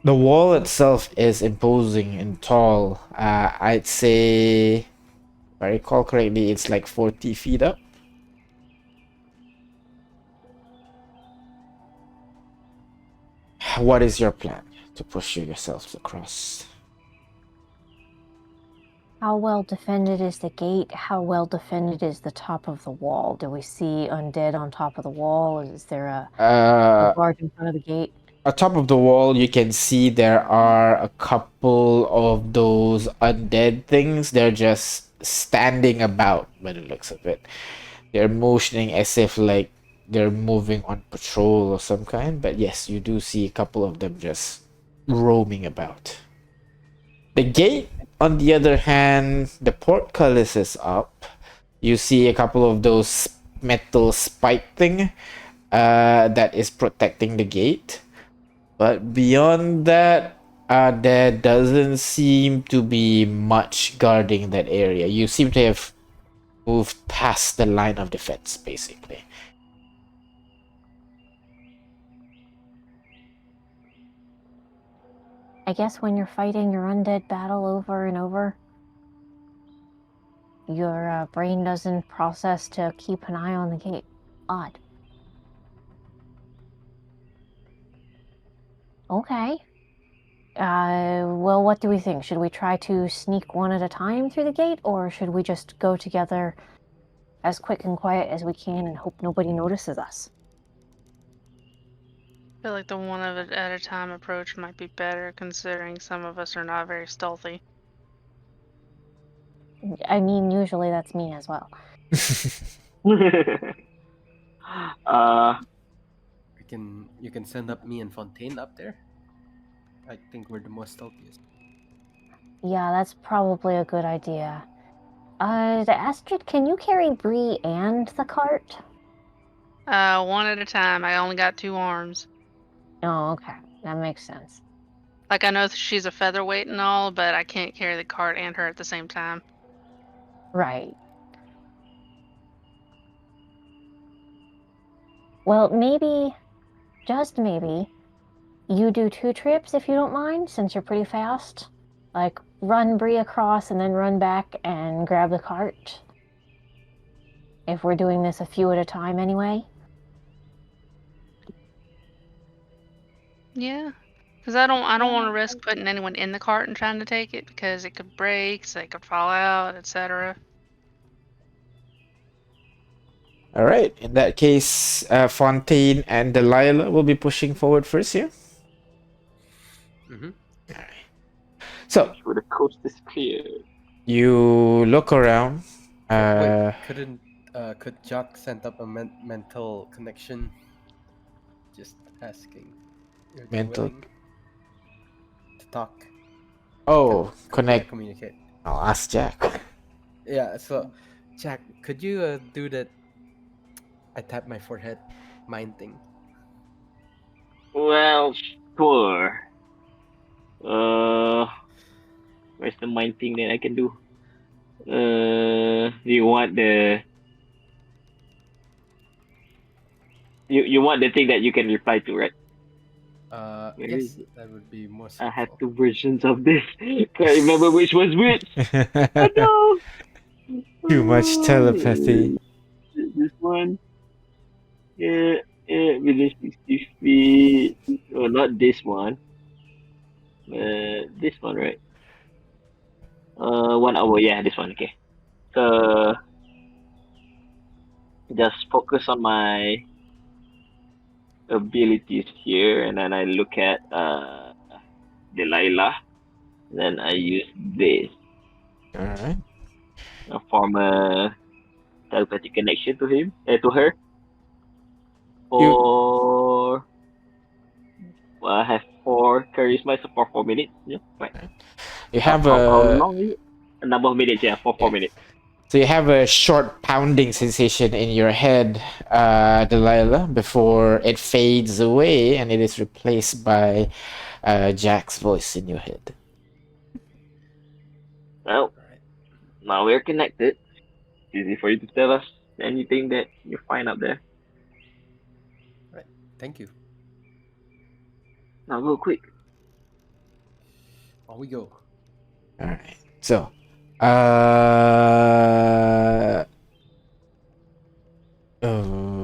The wall itself is imposing and tall. I'd say, if I recall correctly, it's like 40 feet up. What is your plan to push yourselves across? How well defended is the gate? How well defended is the top of the wall? Do we see undead on top of the wall? Is there a guard in front of the gate? On top of the wall, you can see there are a couple of those undead things. They're just standing about by the looks of it. They're motioning as if like they're moving on patrol or some kind. But yes, you do see a couple of them just roaming about. The gate, on the other hand, the portcullis is up. You see a couple of those metal spike thing that is protecting the gate. But beyond that, there doesn't seem to be much guarding that area. You seem to have moved past the line of defense, basically. I guess when you're fighting your undead battle over and over, your brain doesn't process to keep an eye on the gate. Odd. Okay. Well, what do we think? Should we try to sneak one at a time through the gate, or should we just go together as quick and quiet as we can and hope nobody notices us? I feel like the one at a time approach might be better, considering some of us are not very stealthy. I mean, usually that's me as well. You can send up me and Fontaine up there. I think we're the most stealthiest. Yeah, that's probably a good idea. The Astrid, can you carry Bree and the cart? One at a time. I only got 2 arms. Oh, okay. That makes sense. Like, I know she's a featherweight and all, but I can't carry the cart and her at the same time. Right. Well, maybe, just maybe, you do 2 trips if you don't mind, since you're pretty fast. Like, run Bree across and then run back and grab the cart. If we're doing this a few at a time anyway. Yeah. Because I don't want to risk putting anyone in the cart and trying to take it, because it could break, so it could fall out, etc. All right. In that case, Fontaine and Delilah will be pushing forward first here. Mm-hmm. All right. So Where the coast is clear. you look around. Wait, could Jock send up a mental connection? Just asking. Are they Mental- willing to talk? Oh, Can connect. communicate. I'll ask Jack. Yeah. So, Jack, could you do that? I tap my forehead, mind thing. Well, sure. Where's the mind thing that I can do? You want the you want the thing that you can reply to, right? Where Yes, is it? that would be more. I had helpful. 2 versions of this. Can't remember which was which. Oh no! Too much telepathy. This one. Yeah, within 60 feet. Oh, not this one. This one, right? 1 hour. Yeah, this one. Okay. So just focus on my abilities here, and then I look at Delilah. Then I use this. All right. Form a telepathic connection to him, to her. For well, I have 4 charisma, so for 4 minutes. Yeah, right. You have How a long is it? A number of minutes, yeah, for 4 minutes. so you have a short pounding sensation in your head, Delilah, before it fades away and it is replaced by Jack's voice in your head. Well, now we're connected. It's easy for you to tell us anything that you find up there. Thank you. Now go quick. On we go. All right. So, uh,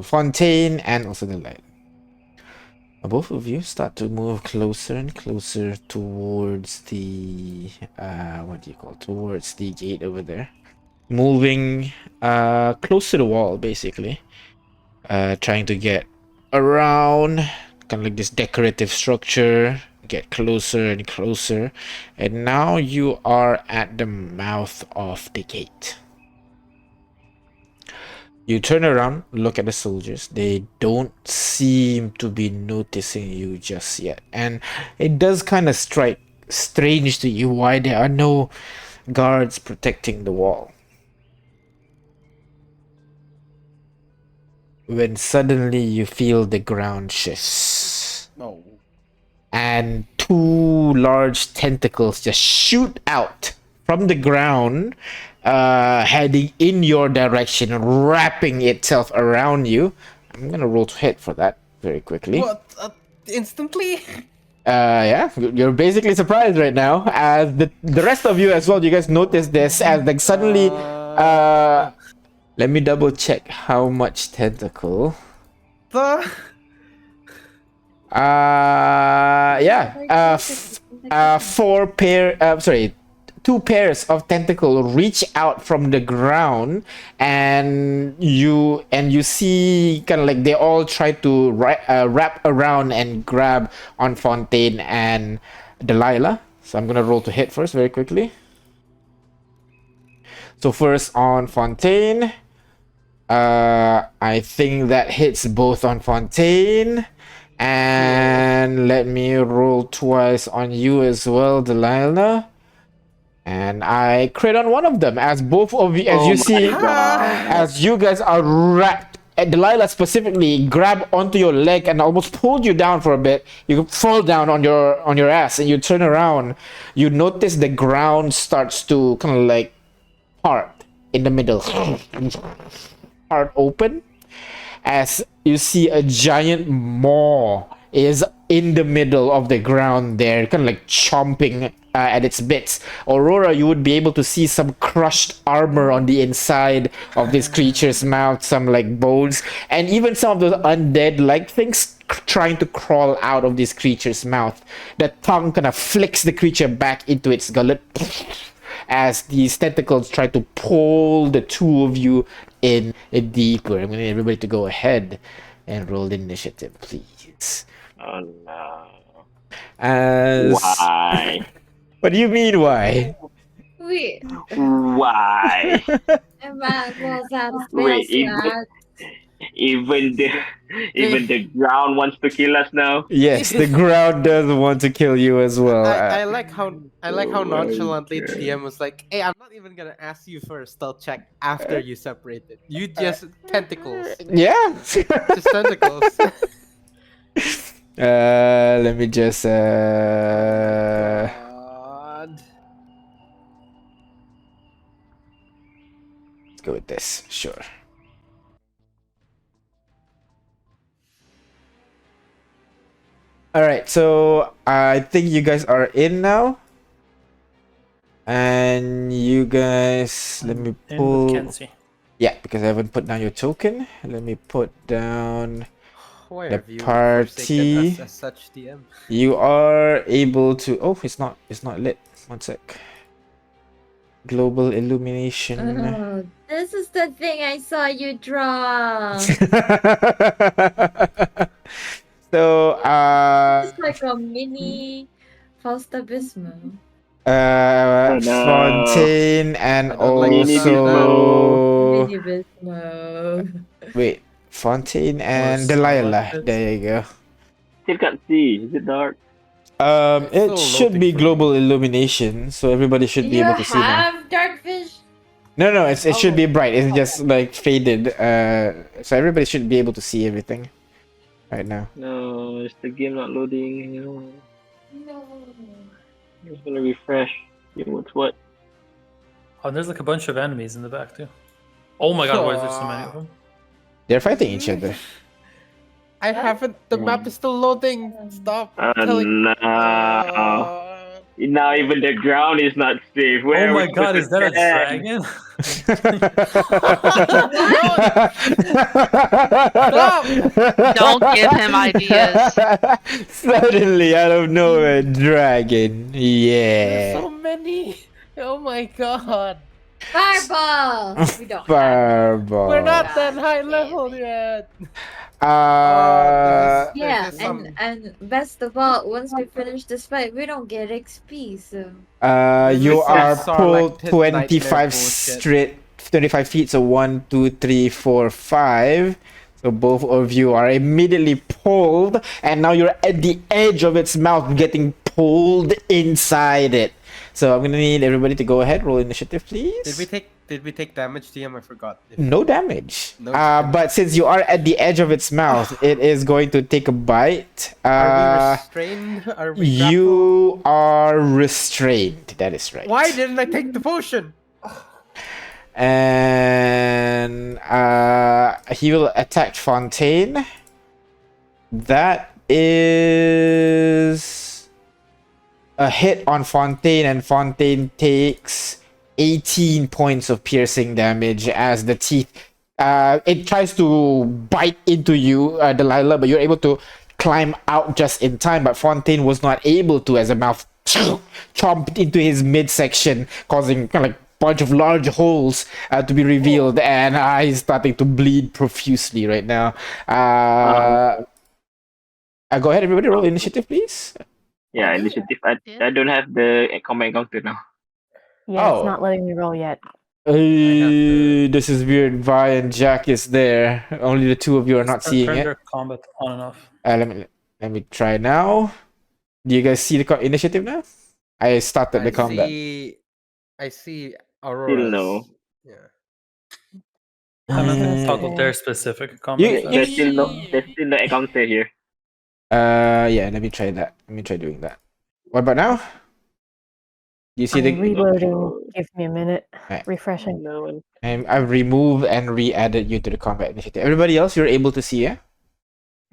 Fontaine and also Delilah. Both of you start to move closer and closer towards the what do you call it? Towards the gate over there, moving close to the wall basically, trying to get around kind of like this decorative structure, get closer and closer, and now you are at the mouth of the gate. You turn around, look at the soldiers. They don't seem to be noticing you just yet. And it does kind of strike strange to you why there are no guards protecting the wall. When suddenly you feel the ground shifts. No. And two large tentacles just shoot out from the ground, heading in your direction, wrapping itself around you. I'm gonna roll to hit for that very quickly. What? Instantly? Yeah, you're basically surprised right now, as the rest of you as well. You guys notice this as like suddenly. Let me double check how much tentacle. The... Two pairs of tentacle reach out from the ground, and you see kind of like they all try to wrap around and grab on Fontaine and Delilah. So I'm gonna roll to hit first very quickly. So first on Fontaine, I think that hits both on Fontaine. And let me roll twice on you as well, Delilah. And I crit on one of them, as both of you, as you see, as you guys are wrapped. Delilah specifically grabbed onto your leg and almost pulled you down for a bit. You fall down on your ass, and you turn around. You notice the ground starts to kind of like part in the middle, part open, as you see a giant maw is in the middle of the ground there, kind of like chomping at its bits. Aurora, you would be able to see some crushed armor on the inside of this creature's mouth, some like bones, and even some of those undead like things trying to crawl out of this creature's mouth. The tongue kind of flicks the creature back into its gullet as these tentacles try to pull the two of you in deeper. I'm gonna need everybody to go ahead and roll the initiative, please. Oh no. Why? What do you mean, why? Wait, Why? Emma was out of Wait, spells, even the ground wants to kill us now. Yes, the ground does want to kill you as well. I like how nonchalantly the DM was like, "Hey, I'm not even gonna ask you for a stealth check after you separated. You just tentacles, Yeah. just tentacles." Let me just God. let's go with this. Sure. All right, so I think you guys are in now, and you guys let me In pull. with Kenzie. Yeah, because I haven't put down your token. Let me put down. Why The have you party. forsaken us as such, DM? You are able to. Oh, it's not lit. One sec. Global illumination. Oh, this is the thing I saw you draw. So, It's like a mini Faustabismo. Oh, no. Fontaine and I don't like the also Mini Bismo. wait, Fontaine and Starlight Delilah. Pit. There you go. Still can't see. Is it dark? It still should loading be for me. global illumination, so everybody should be You able to see now. have dark vision? No, it should be Oh, bright. It's okay. just like faded. So everybody should be able to see everything right now. No, is the game not loading? No. No. I'm just gonna refresh. See what's what. Oh, there's like a bunch of enemies in the back too. Oh my god, why is there so many of them? They're fighting each other. I haven't. The map is still loading. Stop telling. No. Now even the ground is not safe. Where Oh are my we god, is that a supposed to stand? Don't give him ideas. Suddenly, out of nowhere, dragon. There's Yeah. so many. Oh my god. Fireball! We don't have Fireball. We're not that God high damn level it. yet. Uh, Yeah, There's some- and best of all, once we finish this fight, we don't get XP, so... you This is are Sarlacc pulled pit 25 nightmare bullshit. straight, 25 feet, so 1, 2, 3, 4, 5. So both of you are immediately pulled, and now you're at the edge of its mouth, getting pulled inside it. So I'm gonna need everybody to go ahead, roll initiative, please. Did we take damage, TM? I forgot. No damage. No damage. But since you are at the edge of its mouth, it is going to take a bite. Are we restrained? Are we You are restrained. That is right. grappled? Why didn't I take the potion? And he will attack Fontaine. That is a hit on Fontaine, and Fontaine takes 18 points of piercing damage as the teeth. It tries to bite into you, Delilah, but you're able to climb out just in time. But Fontaine was not able to, as a mouth chomped into his midsection, causing kind of like bunch of large holes to be revealed, and he's starting to bleed profusely right now. Go ahead, everybody, roll initiative, please. Yeah, initiative. I don't have the combat encounter now. Yeah, Oh. it's not letting me roll yet. This is weird. Vi and Jack is there. Only the two of you are not seeing Turn it. their combat on and off. Let me try now. Do you guys see the initiative now? I started the combat. I see Aurora. no. Yeah. I'm not gonna Uh, toggle their specific combat. You- stats. There's still no encounter here. Yeah, let me try that. Let me try doing that. What about now? Do you see I'm the? reloading. Give me a minute. Right. Refreshing. No one. I've removed and re-added you to the combat initiative. Everybody else, you're able to see, yeah?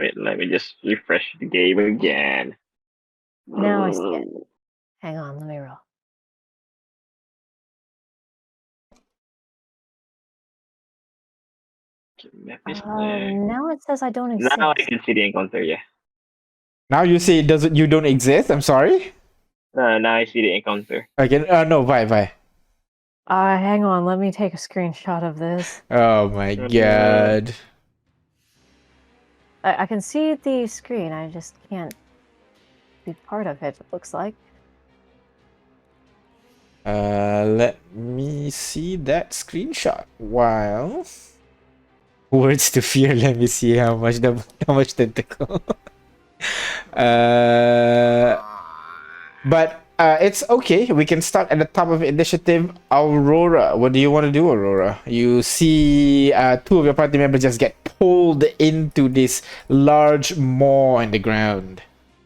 Wait, let me just refresh the game again. Now I see it. Hang on, let me roll. Map is there. Now it says I don't exist. Now I can see the encounter, yeah. Now you say you don't exist. I'm sorry. Now I see the encounter. Again, no, bye. Hang on, let me take a screenshot of this. Oh my god. I can see the screen, I just can't be part of it, it looks like. Let me see that screenshot. While words to fear. Let me see how much tentacle. But it's okay. We can start at the top of initiative. Aurora, what do you want to do, Aurora? You see two of your party members just get pulled into this large maw in the ground.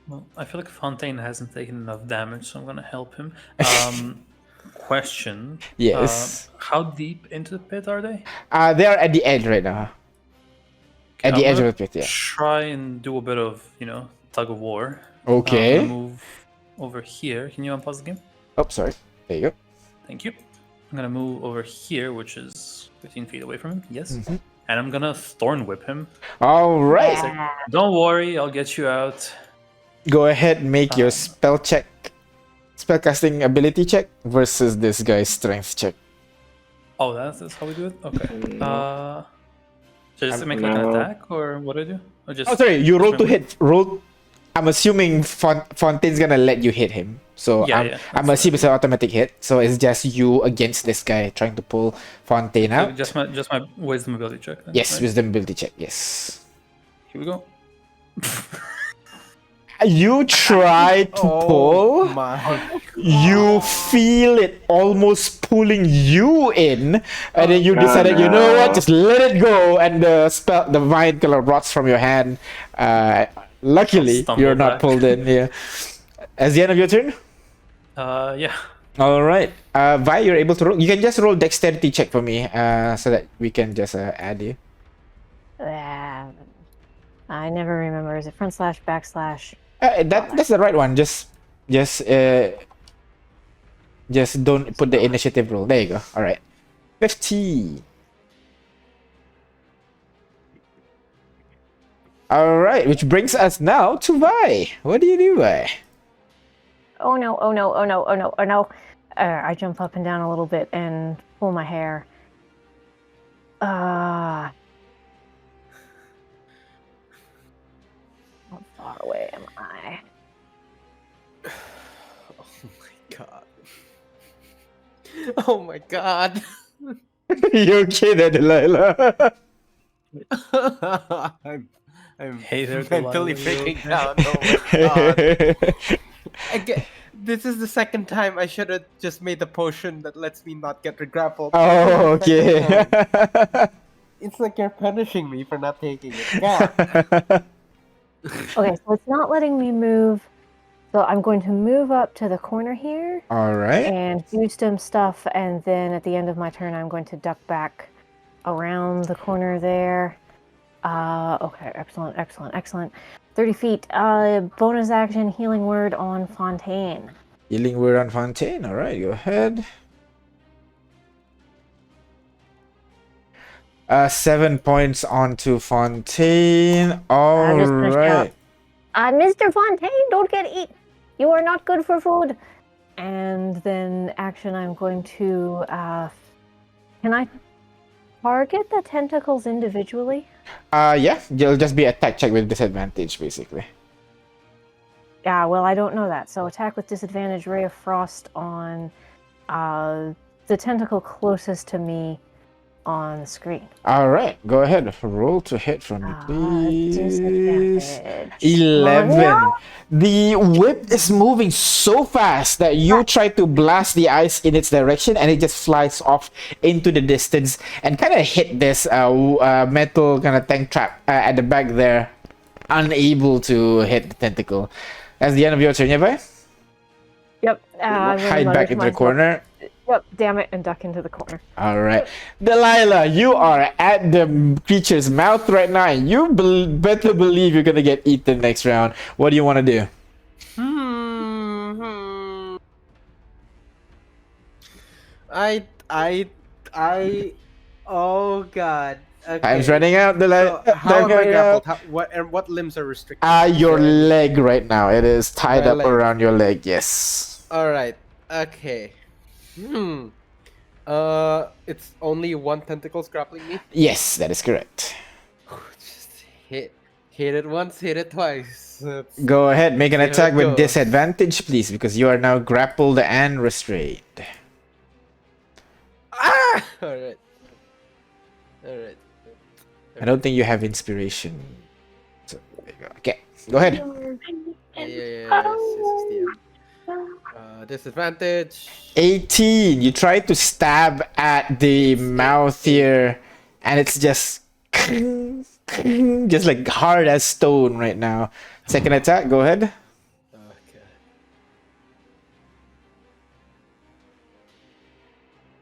Well, I feel like Fontaine hasn't taken enough damage, so I'm gonna help him. Question. Yes. How deep into the pit are they? They are at the edge right now. At the I'm edge of gonna the pit, yeah. Try and do a bit of, tug of war. Okay. I'm gonna move over here. Can you unpause the game? Oh, sorry. There you go. Thank you. I'm gonna move over here, which is 15 feet away from him. Yes. Mhm. And I'm gonna thorn whip him. All right. Don't worry, I'll get you out. Go ahead and make your spellcasting ability check versus this guy's strength check. Oh, that's how we do it? Okay. Just make like an No. attack, or what do I do? Or just Oh, sorry. You roll to swim? hit. Roll. I'm assuming Fontaine's gonna let you hit him. So Yeah, I'm yeah, I'm that's assuming it's what an automatic hit. So it's just you against this guy trying to pull Fontaine I out. did. Just my wisdom ability check then. Yes, right? wisdom ability check. Yes. Here we go. You try to pull. my You feel it almost pulling you in, and then you Oh, decided, you know what, no. just let it go, and the vine kind of rots from your hand. Luckily, stumble you're not back. pulled in. Yeah. As the end of your turn. Yeah. All right. Vi, you're able to roll. You can just roll dexterity check for me, so that we can just add you. I never remember. Is it front slash, backslash? That's the right one. Just don't put the initiative roll. There you go. All right. 50. All right, which brings us now to Vi. What do you do, Vi? Oh no, oh no, oh no, oh no, oh no. I jump up and down a little bit and pull my hair. How far away am I? Oh my god. Oh my god. You okay there, Delilah? I'm Hey there, mentally Delilah, you freaking okay? down. Oh my god. This is the second time I should have just made the potion that lets me not get grappled. Oh, okay. It's like you're punishing me for not taking it. God. Okay, so it's not letting me move. So I'm going to move up to the corner here All right. and do some stuff, and then at the end of my turn, I'm going to duck back around the corner there. Okay, excellent, excellent, excellent. 30 feet. Bonus action, healing word on Fontaine. Healing word on Fontaine. All right, go ahead. 7 points onto Fontaine. All just finished right. Mr. Fontaine, don't get eat. You are not good for food. And then action, I'm going to. Can I target the tentacles individually? Yeah, it'll just be attack check with disadvantage, basically. Yeah, well, I don't know that. So attack with disadvantage, Ray of Frost on the tentacle closest to me on the screen. All right, go ahead. Roll to hit for me, please. Disadvantage. 11. No! The whip is moving so fast that you try to blast the ice in its direction, and it just flies off into the distance and kind of hit this metal kind of tank trap at the back there, unable to hit the tentacle. That's the end of your turn, Yevai. Yep. Hide back into the corner. Yep, damn it, and duck into the corner. All right, Delilah, you are at the creature's mouth right now, and you better believe you're gonna get eaten next round. What do you want to do? Oh god. Okay. Time's running out, Delilah. So how am I grappled? What limbs are restricted? Your leg right now. It is tied My up leg. around your leg. Yes. All right. Okay. It's only one tentacle's grappling me. Yes, that is correct. Just hit it once, hit it twice. Go ahead, make an See how attack it with goes. disadvantage, please, because you are now grappled and restrained. Ah! All right. All right. I don't think you have inspiration. So, there you go. Okay, go ahead. Disadvantage. 18. You try to stab at the mouth here, and it's just just like hard as stone right now. Second attack, go ahead. Okay.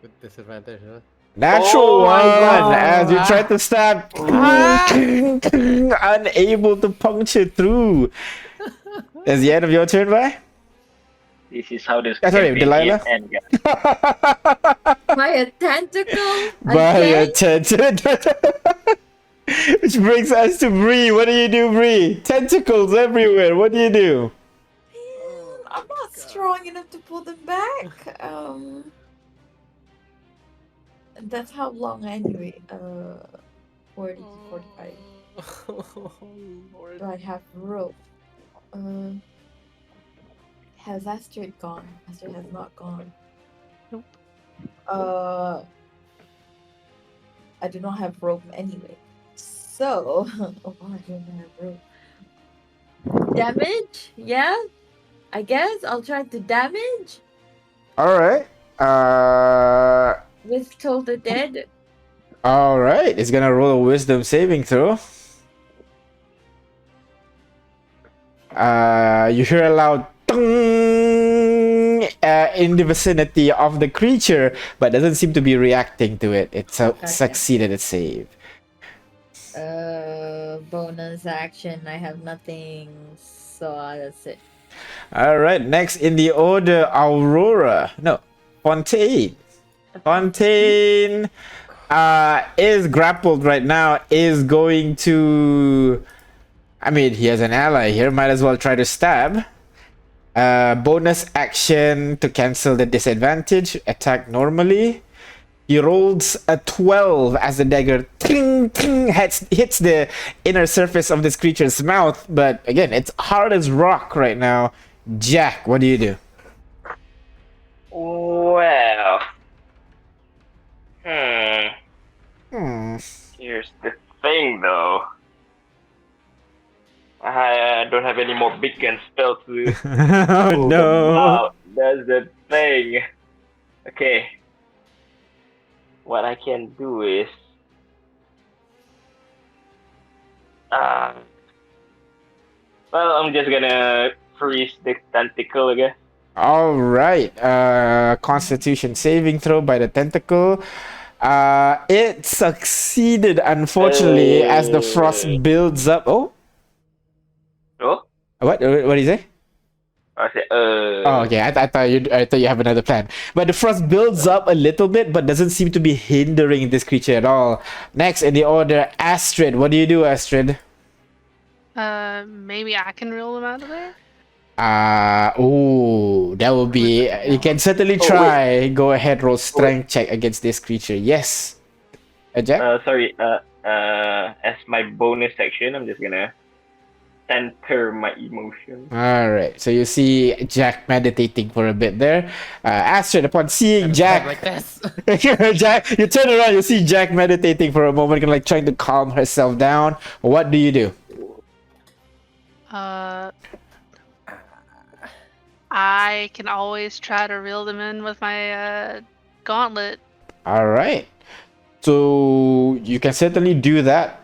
With disadvantage, huh? Natural Oh my one God. as you try to stab, unable to puncture through. That's the end of your turn, bye. This is how this Sorry, campaign Delilah. ends, guys. By a tentacle? By Again? attention. Which brings us to Bree. What do you do, Bree? Tentacles everywhere. What do you do? I'm not strong enough to pull them back. That's how long anyway. 40 to 45. Oh, Lord. Do I have rope? Has Astrid gone? Astrid has not gone. Nope. I do not have rope anyway. So, oh, I don't have rope. Damage? Yeah, I guess I'll try to damage All right. with Toll the Dead. All right. It's gonna roll a wisdom saving throw. You hear a loud "Ting" in the vicinity of the creature, but doesn't seem to be reacting to it. It succeeded its save. Bonus action. I have nothing, so that's it. All right. Next in the order, Aurora. No, Fontaine. Fontaine is grappled right now. Is going to. I mean, he has an ally here. Might as well try to stab. Bonus action to cancel the disadvantage. Attack normally. He rolls a 12 as the dagger ting, ting, hits the inner surface of this creature's mouth. But again, it's hard as rock right now. Jack, what do you do? Well, Hmm. here's the thing, though. I don't have any more big gun spells to Oh pull no. them out. That's the thing. Okay. What I can do is well, I'm just gonna freeze the tentacle again. All right. Constitution saving throw by the tentacle. It succeeded, unfortunately, as the frost builds up. Oh, Oh? what do you say? I said, Oh, okay. I thought you have another plan. But the frost builds up a little bit, but doesn't seem to be hindering this creature at all. Next in the order, Astrid. What do you do, Astrid? Maybe I can reel them out of there. That will be. You can certainly try. Go ahead, roll strength check against this creature. Yes. Jack? sorry, as my bonus action, I'm just gonna center my emotion. All right. So you see Jack meditating for a bit there. Astrid, upon seeing Jack, like this. Jack, you turn around. You see Jack meditating for a moment, kind of like trying to calm herself down. What do you do? I can always try to reel them in with my gauntlet. All right. So you can certainly do that.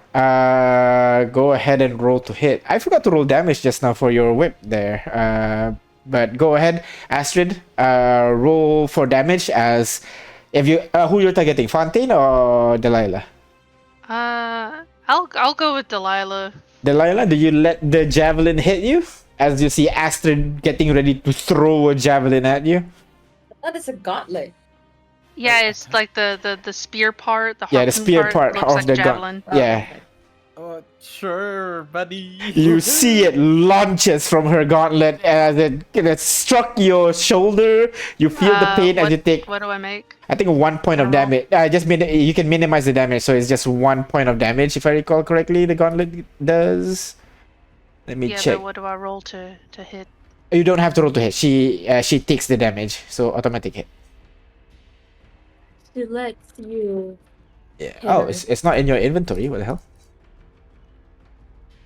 Go ahead and roll to hit. I forgot to roll damage just now for your whip there. But go ahead, Astrid. Roll for damage as if you who you're targeting, Fontaine or Delilah? I'll go with Delilah. Delilah, do you let the javelin hit you? As you see Astrid getting ready to throw a javelin at you. That is a gauntlet. Yeah, it's like the spear part. The Yeah, the harpoon spear part looks of like the javelin. gun. Yeah. Oh, sure, buddy. You see it launches from her gauntlet as it struck your shoulder. You feel the pain as you take, What do I make? I think, 1 point of damage. You can minimize the damage, so it's just 1 point of damage, if I recall correctly. The gauntlet does. Let me check. But what do I roll to hit? You don't have to roll to hit. She takes the damage, so automatic hit. She lets you. Yeah. Oh, it's not in your inventory. What the hell?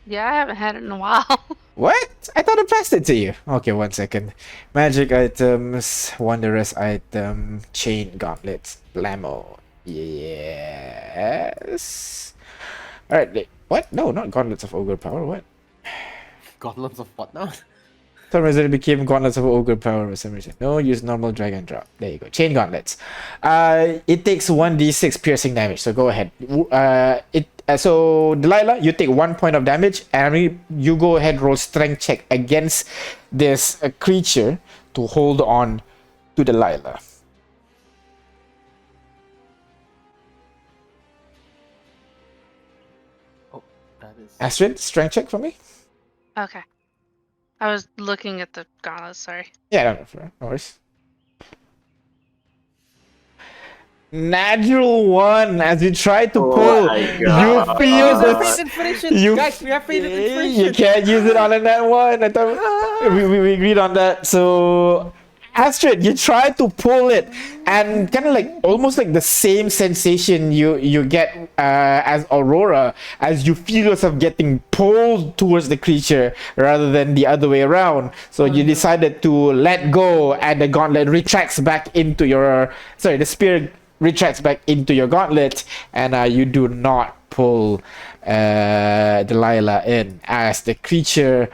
Yeah, I haven't had it in a while. What? I thought I passed it to you. Okay, 1 second. Magic items, wondrous item, chain gauntlets, blammo. Yes. Alright, what? No, not gauntlets of ogre power. What? Gauntlets of what now? For some reason it became gauntlets of ogre power for some reason. No, use normal drag and drop. There you go. Chain gauntlets. It takes 1d6 piercing damage. So go ahead. So Delilah, you take 1 point of damage, and you go ahead roll strength check against this creature to hold on to Delilah. Oh, that is. Astrid, strength check for me. Okay. I was looking at the gauntlet, sorry. Yeah, no worries. Natural 1 as you try to pull. my You God. feel Use our the faith inspiration! you- Guys, we have faith inspiration! You can't use it on a nat 1. I thought, we agreed on that. So, Astrid, you try to pull it, and kind of like almost like the same sensation you get as Aurora, as you feel yourself getting pulled towards the creature rather than the other way around. So you decided to let go, and the gauntlet retracts back into your. Sorry, the spear retracts back into your gauntlet, and you do not pull Delilah in as the creature.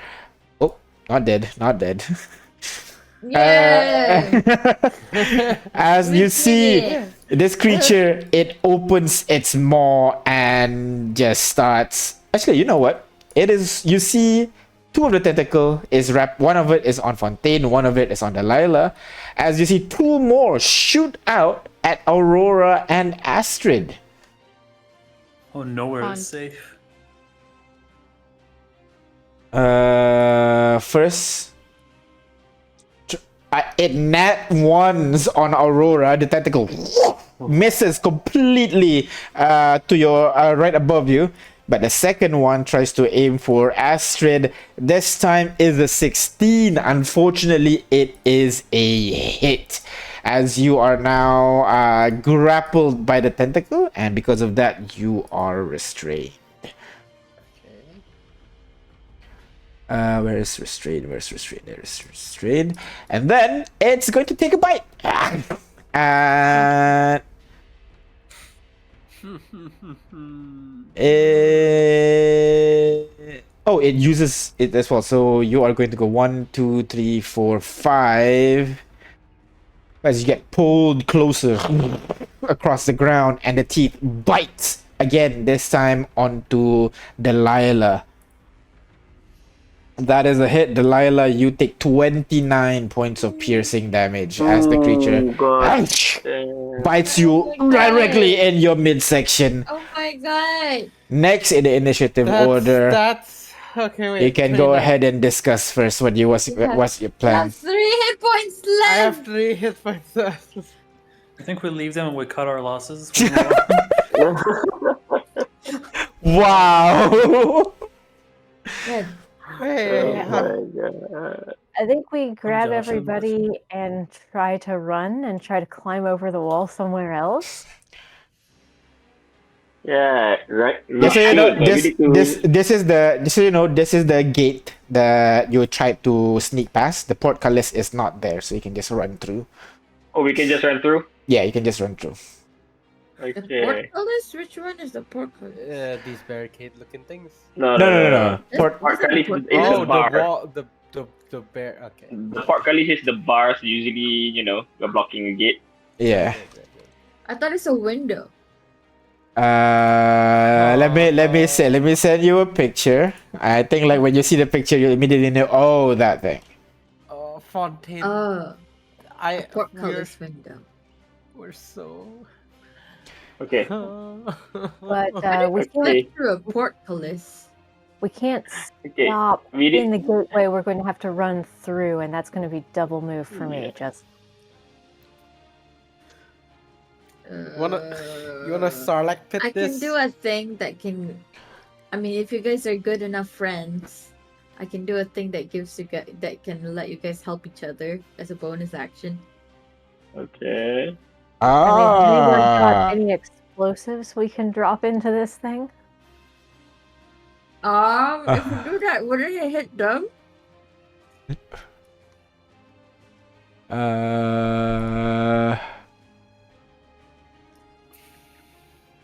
Oh, not dead, not dead. Yeah. As We you did see it. this creature, it opens its maw and just starts. Actually, you know what? It is. You see, two of the tentacle is wrapped. One of it is on Fontaine. One of it is on Delilah. As you see, two more shoot out at Aurora and Astrid. Oh, nowhere Fun. is safe. First. It nat ones on Aurora. The tentacle misses completely to your right above you. But the second one tries to aim for Astrid. This time is a 16. Unfortunately, it is a hit. As you are now grappled by the tentacle, and because of that, you are restrained. Where's restrained? Where's restrained? There's restrained. And then it's going to take a bite. And it uses it as well. So you are going to go 1, 2, 3, 4, 5. As you get pulled closer across the ground, and the teeth bites again. This time onto Delilah. That is a hit. Delilah, you take 29 points of piercing damage as the creature bites you Oh my God. directly in your midsection. Oh my god. Next in the initiative order, That's okay. Wait, you can go 29. ahead and discuss first what's your I plan. have 3 hit points I have left. 3 hit points. I think we leave them and we cut our losses. Wow. Good. Hey, Oh my god. I think we grab Josh, everybody and try to run and try to climb over the wall somewhere else. Yeah, right. Just so you know, But we need to- this is the just so you know, this is the gate that you tried to sneak past. The portcullis is not there, so you can just run through. Oh, we can just run through. Yeah, you can just run through. The Okay. portcullis? Which one is the portcullis? these barricade-looking things. No. No. This- Portcullis this is is Oh, the bar. wall, the bear. Okay. The portcullis is the bars. Usually, you're blocking a gate. Yeah. I thought it's a window. Let me send you a picture. I think like when you see the picture, you immediately know. Oh, that thing. Oh, Fontaine. Oh, I portcullis window. we're so. Okay. But we Okay. can't Went through a portcullis. we can't Okay. stop We in need. the gateway. We're going to have to run through, and that's going to be double move for me. Yeah. Just You wanna Sarlacc pit I this? can do a thing that can. I mean, if you guys are good enough friends, I can do a thing that gives you guys that can let you guys help each other as a bonus action. Okay. I mean, anyone got Ah. any explosives we can drop into this thing? If you do that, wouldn't it hit them?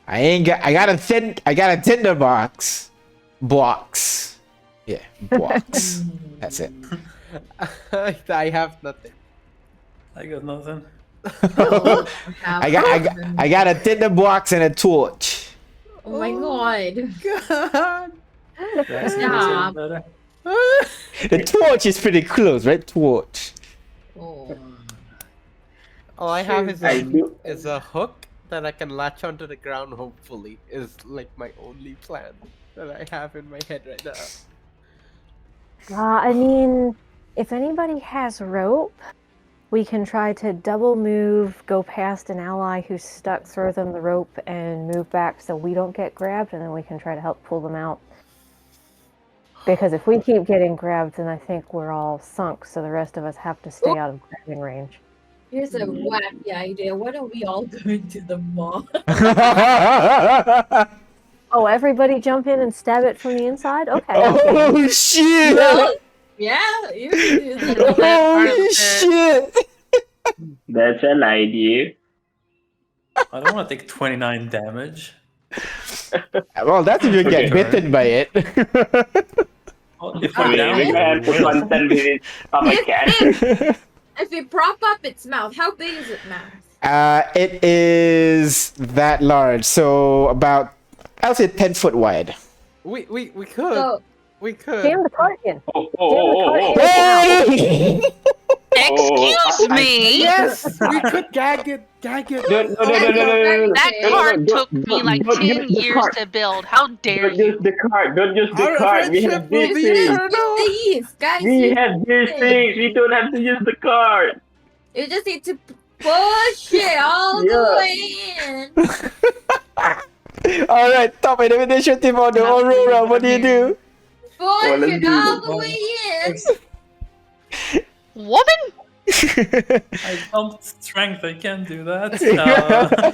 I got a tinder box. Yeah, box. That's it. I have nothing. I got nothing. I got a tinder box and a torch. Oh my god. God. Stop. Better. The torch is pretty close, right? Torch. Oh. All I have is I do. a hook that I can latch onto the ground. Hopefully, is like my only plan that I have in my head right now. I mean, if anybody has rope, we can try to double move, go past an ally who's stuck, throw them the rope, and move back so we don't get grabbed, and then we can try to help pull them out. Because if we keep getting grabbed, then I think we're all sunk, so the rest of us have to stay out of grabbing range. Here's a wacky idea. Why don't we all go into the mall? Oh, everybody jump in and stab it from the inside? Okay. Oh shit! Well, yeah, you can do Part of Holy it. shit! That's an idea. I don't want to take 29 damage. Well, that's if you get Okay. bitten by it. Well, if I we're mean, down, We're gonna have to we will. contend with it. Oh my god. If you prop up its mouth, how big is its mouth? It is that large, so about, I'll say 10 foot wide. We could. So, We could. Jam the cart in. Oh. Excuse me. Yes, we could gag it. Gag it. No. That No, card took me like 10 years to build. How dare Don't use you? the card. Don't use the Our card. We friendship have will these be things. eternal. these guys, We have these things. We don't have to use the card. you just need to push it all the Yeah. way in. Alright, top initiative on the Aurora. What do you do? Push let's it do all it. the way in. Woman? I dumped strength. I can't do that. Yeah,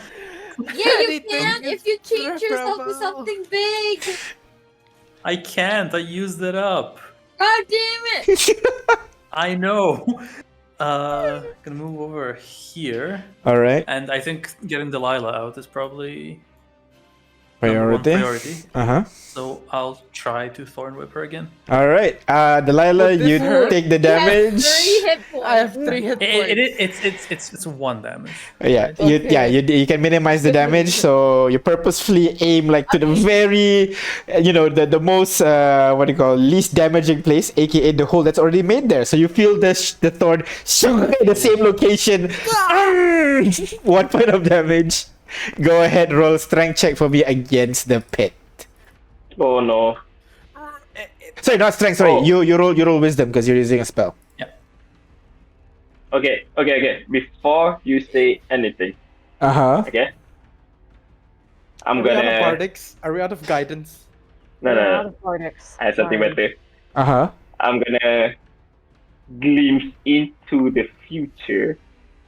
you Anything can is if you change yourself to preferable. something big. I can't. I used it up. God damn it! I know. Gonna move over here, Alright, and I think getting Delilah out is probably number one priority. priority. Uh-huh. So I'll try to Thorn Whip her again. Alright, Delilah, Would this you hurt? take the You have damage. 3 hit points. I have 3 hit points. It's 1 damage. Yeah, Okay. you can minimize the damage, so you purposefully aim like to the very, the most what do you call, least damaging place, aka the hole that's already made there. So you feel the thorn in the same location. 1 point of damage. Go ahead, roll strength check for me against the pit. Oh no. Sorry, not strength. Sorry, Oh. you roll wisdom because you're using a spell. Okay. Before you say anything, okay? I'm Are we out of gonna. Bardics? Are we out of guidance? We're out No. of Bardics. I have something Sorry. better. I'm gonna glimpse into the future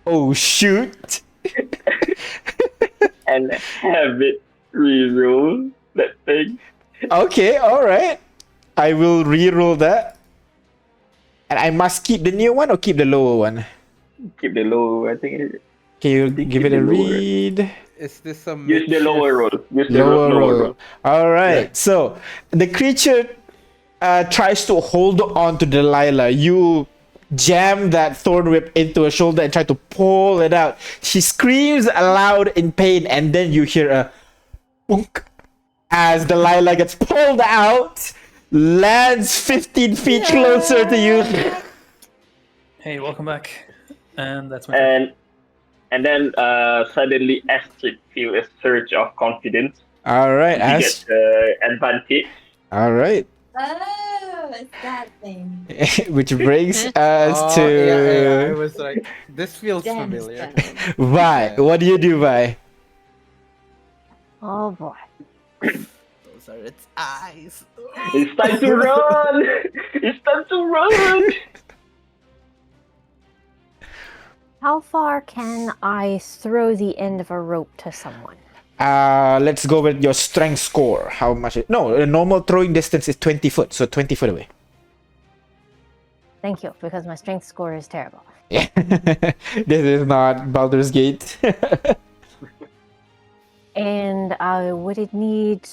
Oh shoot! and have it reroll that thing. Okay, alright. I will re-roll that. And I must keep the new one or keep the lower one? Keep the low. I think. Can you think give keep it a the lower. read? Is this a Use the lower roll. Use the Lower lower roll. roll. Alright, Yeah. so the creature tries to hold on to Delilah. You jam that thorn whip into her shoulder and try to pull it out. She screams aloud in pain, and then you hear a boonk as Delilah gets pulled out, lands 15 feet closer to you. Hey, welcome back. And that's my turn. And then suddenly Astrid feel a surge of confidence. Alright, She gets advantage. alright. Oh, it's that thing. Which brings us Oh, to yeah, I was like, this feels Damn familiar. stuff. Vi. What do you do, Vi? Oh boy. Those are its eyes. It's time to run! It's time to run! How far can I throw the end of a rope to someone? Let's go with your strength score. How much? No, a normal throwing distance is 20 foot, so 20 foot away. Thank you, because my strength score is terrible. Yeah. This is not Baldur's Gate. And would it need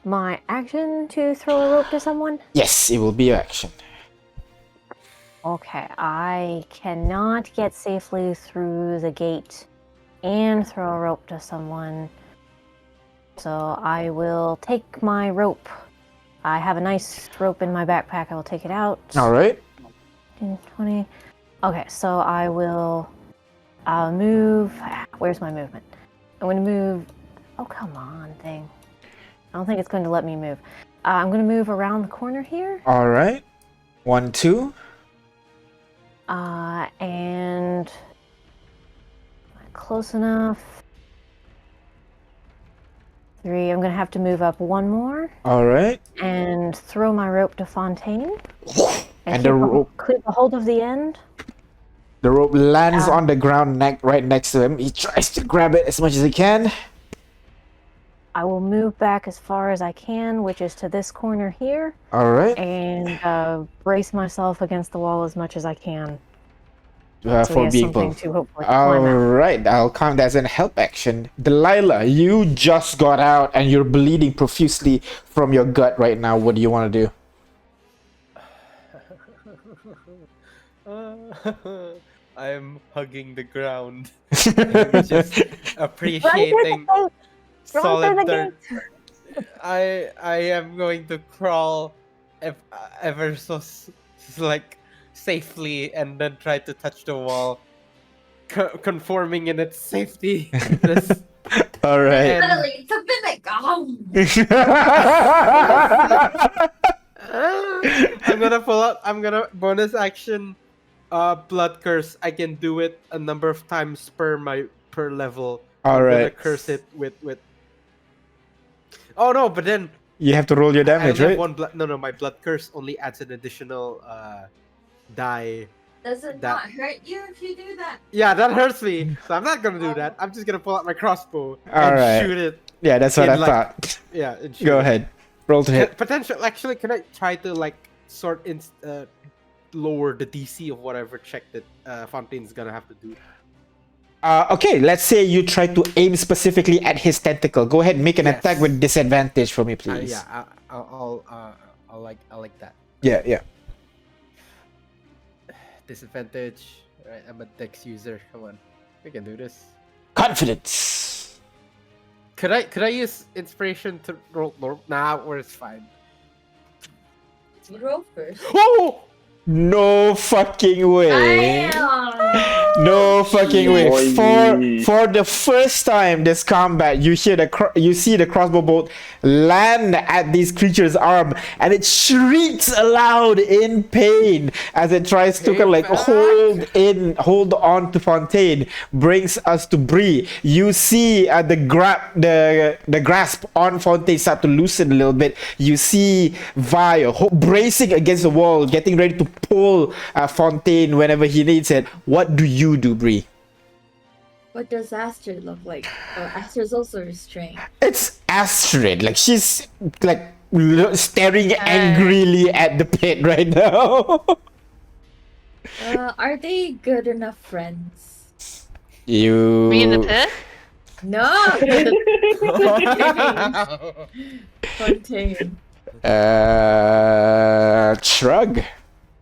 my action to throw a rope to someone? Yes, it will be your action. Okay, I cannot get safely through the gate and throw a rope to someone. So I will take my rope. I have a nice rope in my backpack. I will take it out. All right. 15, 20. Okay, so I'll move. Where's my movement? I'm going to move. Oh, come on, thing. I don't think it's going to let me move. I'm going to move around the corner here. All right. 1, 2. And close enough. 3. I'm gonna have to move up one more All right. and throw my rope to Fontaine. And the rope, Keep a hold of the end. the rope lands on the ground right next to him. He tries to grab it as much as he can. I will move back as far as I can, which is to this corner here, All right. and brace myself against the wall as much as I can. For So he has people. something to hopefully All climb out. right, I'll count that as a help action. Delilah, you just got out and you're bleeding profusely from your gut right now. What do you want to do? I'm hugging the ground. Just appreciating Run through solid the dirt. I am going to crawl ever so like safely and then try to touch the wall, conforming in its safety. All right. Suddenly, something like, I'm gonna pull out. I'm gonna bonus action, blood curse. I can do it a number of times per level. All I'm gonna right. curse it with. Oh no! But then You have to roll your I damage, only have right? one blood. No, my blood curse only adds an additional die. does it That- not hurt you if you do that? Yeah, that hurts me. So I'm not gonna do that. I'm just gonna pull out my crossbow and Alright. shoot it. Yeah, that's what in, I like, thought. Yeah. And shoot Go it. ahead. Roll to hit. Potential. Actually, can I try to like lower the DC of whatever check that Fontaine's gonna have to do? Okay, let's say you try to aim specifically at his tentacle. Go ahead, make an Yes. attack with disadvantage for me, please. Yeah, I'll like that. Yeah. Disadvantage. Right, I'm a dex user. Come on, we can do this. Confidence. Could I use inspiration to roll? Nah, or it's fine. You roll first. Oh! No fucking way. Damn! No fucking way. Boy. For the first time this combat, you hear you see the crossbow bolt land at these creatures' arm, and it shrieks aloud in pain as it tries to kind of like hold on to Fontaine. Brings us to Bree. You see the grasp on Fontaine start to loosen a little bit. You see Vi bracing against the wall, getting ready to pull Fontaine whenever he needs it. What do you do, Bree? What does Astrid look like? Oh, Astrid's also restrained. It's Astrid. Like she's like staring angrily at the pit right now. Are they good enough friends? You. Me in the pit? No! Fontaine. Shrug.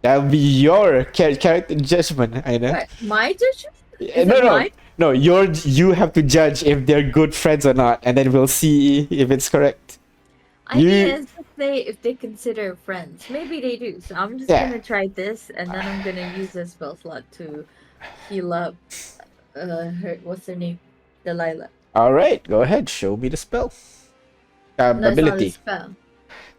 That'll be your character judgment. I know. What, my judgment? Is No, it no, mine? no. You have to judge if they're good friends or not, and then we'll see if it's correct. I You- mean, it's if they consider friends. Maybe they do. So I'm just Yeah. gonna try this, and then I'm gonna use a spell slot to heal up. What's her name? Delilah. All right, go ahead. Show me the spell. No, it's not a Ability. spell.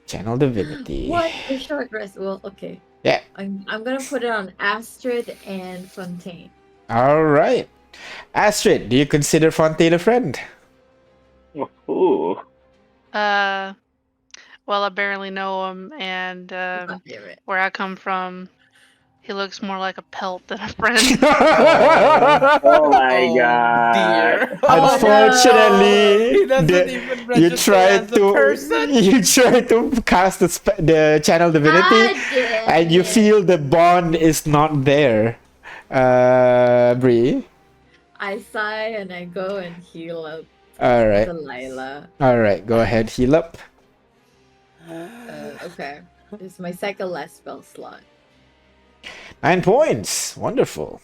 Channel divinity. What? The short rest. Well, okay. Yeah. I'm gonna put it on Astrid and Fontaine. All right. Astrid, do you consider Fontaine a friend? Ooh. Well, I barely know him, and Copyright. where I come from, he looks more like a pelt than a friend. Oh my god. Dear. Unfortunately, He doesn't the- even you register tried as a person. you try to cast the channel divinity, and you feel the bond is not there. Bree. I sigh and I go and heal up All right. Delilah. All right. Go ahead. Heal up. Okay. This is my second last spell slot. 9 points. Wonderful.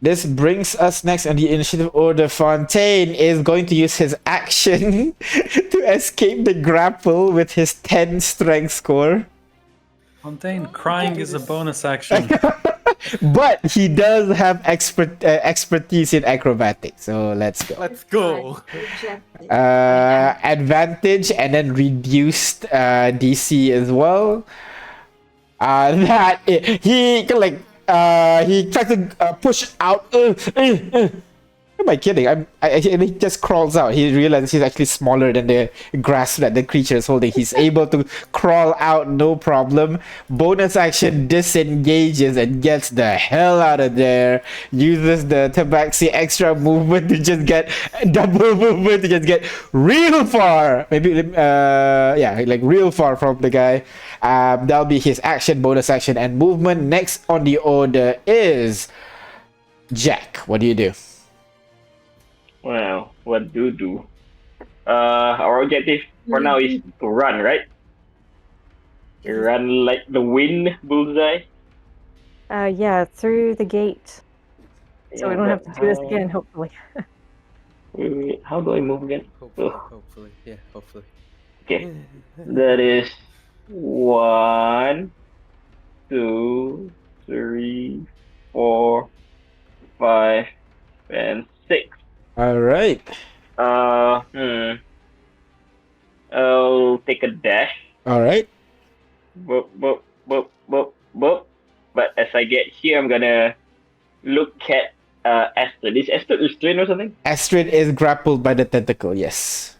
This brings us next on the initiative order. Fontaine is going to use his action to escape the grapple with his 10 strength score. Fontaine, crying is a bonus action. But he does have expertise in acrobatics. So let's go. Let's go. Rejected. Advantage and then reduced DC as well. He tried to push out. am I kidding? And he just crawls out. He realizes he's actually smaller than the grasp that the creature is holding. He's able to crawl out no problem. Bonus action disengages and gets the hell out of there. Uses the Tabaxi extra movement to just get double movement to just get real far. Maybe yeah, like real far from the guy. That'll be his action, bonus action, and movement. Next on the order is Jack. What do you do? Well, what do? Our objective for now is to run, right? Run like the wind, bullseye. Yeah, through the gate. So we don't have to do this how- again, hopefully. Wait, how do I move again? Hopefully. Yeah, hopefully. Okay, that is 1, 2, 3, 4, 5, and 6. All right. I'll take a dash. All right. Boop, boop, boop, boop, boop. But as I get here, I'm gonna look at Astrid. Is Astrid restrained or something? Astrid is grappled by the tentacle. Yes.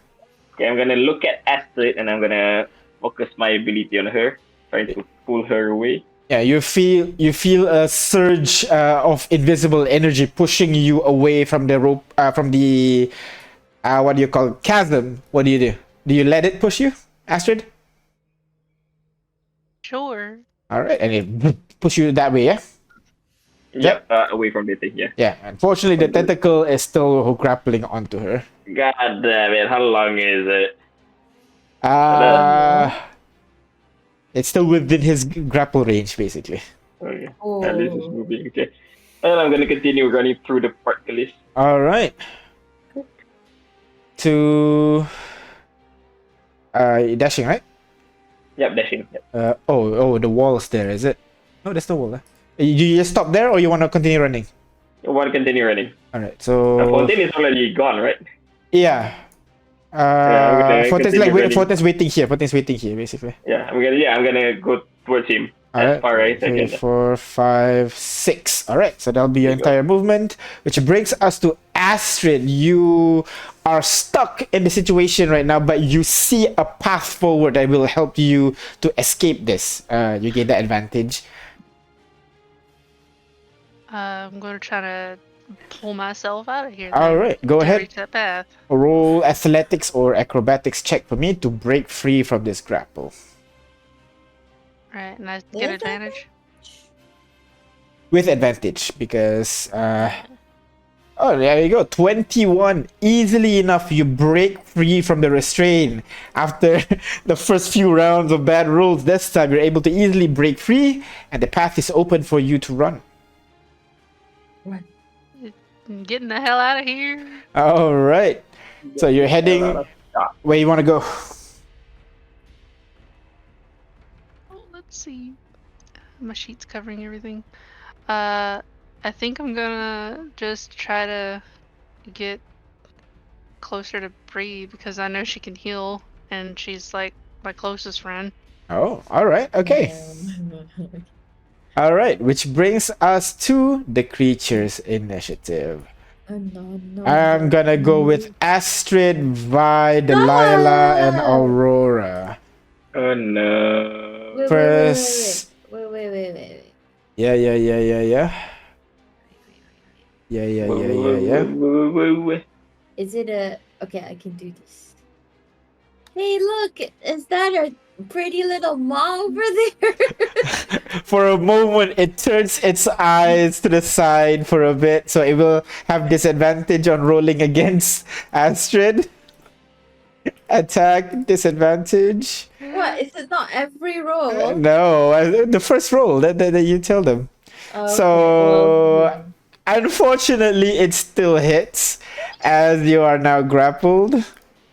Okay, I'm gonna look at Astrid and I'm gonna focus my ability on her, trying to pull her away. Yeah, you feel a surge of invisible energy pushing you away from the rope, from the what do you call it? Chasm. What do you do? Do you let it push you, Astrid? Sure. All right, and it push you that way, yeah. Yeah, away from the thing. Yeah. Yeah. Unfortunately, the tentacle is still grappling onto her. God damn it! How long is it? It's still within his grapple range, basically. Okay. At least it's moving. Okay. And I'm gonna continue running through the portcullis. All right. To dashing, right? Yep, dashing. Yep. Oh, the wall's there, is it? No, there's no wall. You just stop there, or you want to continue running? I want to continue running. All right. The So fountain is already gone, right? yeah. I'm Fontain's continue running. Fontain's waiting here. Fontain's waiting here, basically. Yeah, I'm gonna go towards him as far as I 3, can. 4, 5, 6. All right, so that'll be your There you go. entire movement, which brings us to Astrid. You are stuck in the situation right now, but you see a path forward that will help you to escape this. You gain that advantage. I'm going to try to pull myself out of here. All then, right, go to ahead. reach that path. Roll athletics or acrobatics check for me to break free from this grapple. Right, and I get advantage. With advantage, because oh, there you go. 21. Easily enough, you break free from the restraint. After the first few rounds of bad rolls, this time you're able to easily break free, and the path is open for you to run. I'm getting the hell out of here. All right. So you're heading where you want to go. Oh, let's see. My sheet's covering everything. I think I'm gonna just try to get closer to Bree because I know she can heal and she's like my closest friend. Oh, all right. Okay. All right. Which brings us to the creatures initiative. No. I'm gonna go with Astrid, Vi, Delilah, and Aurora. Oh no. Wait, First. wait. Yeah. Is it a... Okay, I can do this. Hey, look! Is that a pretty little mom over there? For a moment, it turns its eyes to the side for a bit, so it will have disadvantage on rolling against Astrid. Attack disadvantage. What? Is it not every roll? No, the first roll that you tell them. Oh, So, okay, well, unfortunately, it still hits as you are now grappled.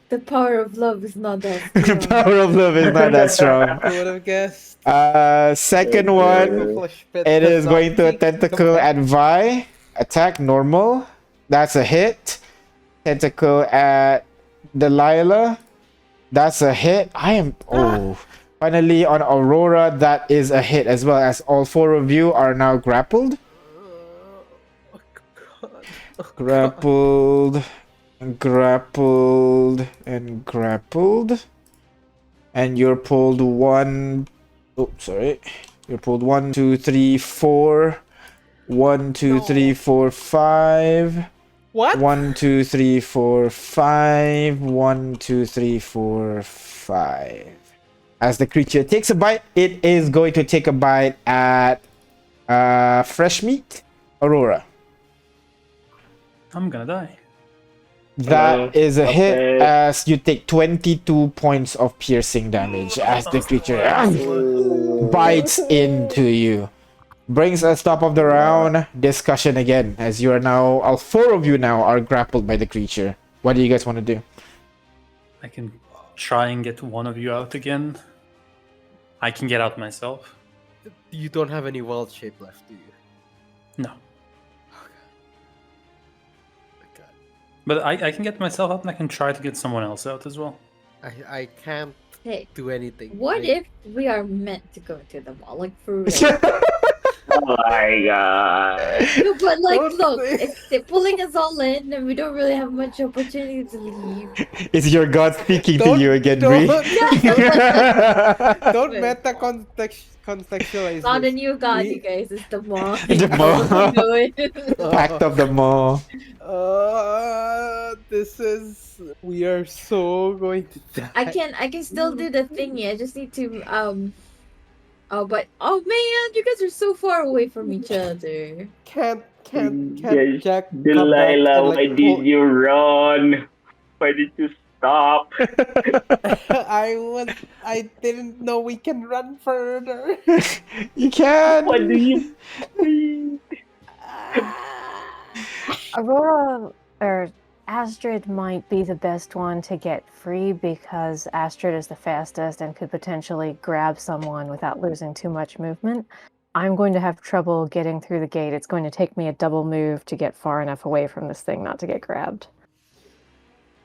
the power of love is not that The strong. power of love is not that strong. I would have guessed. Second one, Flesh pit it does is not going to a take tentacle the- at Vi. Attack normal. That's a hit. Tentacle at Delilah. That's a hit. Finally on Aurora, that is a hit as well, as all 4 of you are now grappled. Oh, God. grappled, grappled, and grappled. And you're pulled one. Oh, sorry. You're pulled 1, 2, 3, 4. 1, 2, 3, 4, 5. What? 1, 2, 3, 4, 5. 1, 2, 3, 4, 5. As the creature takes a bite, it is going to take a bite at fresh meat. Aurora. I'm gonna die. That is a hit Okay. as you take 22 points of piercing damage as the creature bites into you. Brings us top of the round. Discussion again, as you are now, all 4 of you now are grappled by the creature. What do you guys want to do? I can try and get one of you out again. I can get out myself. You don't have any wild shape left, do you? No. Okay. But I can get myself out and I can try to get someone else out as well. I can't Hey, do anything. what Like, if we are meant to go to the mall? Like, for real. Oh my god. No, but like, Don't look, say- if they're pulling us all in and we don't really have much opportunity to leave. Is your god speaking to Don't- you again, don't- Bree? Don't meta contextualize Not a this. new god, We- you guys. It's the mall. The mall. Do it. Pact of the mall. This is. We are so going to die. I can still do the thingy. I just need to Oh, but oh man, you guys are so far away from each other. Can't Yes, Jack come back Delilah, and, why like, did you run? Why did you stop? I didn't know we can run further. You can. What do you mean? Aurora or Astrid might be the best one to get free because Astrid is the fastest and could potentially grab someone without losing too much movement. I'm going to have trouble getting through the gate. It's going to take me a double move to get far enough away from this thing not to get grabbed.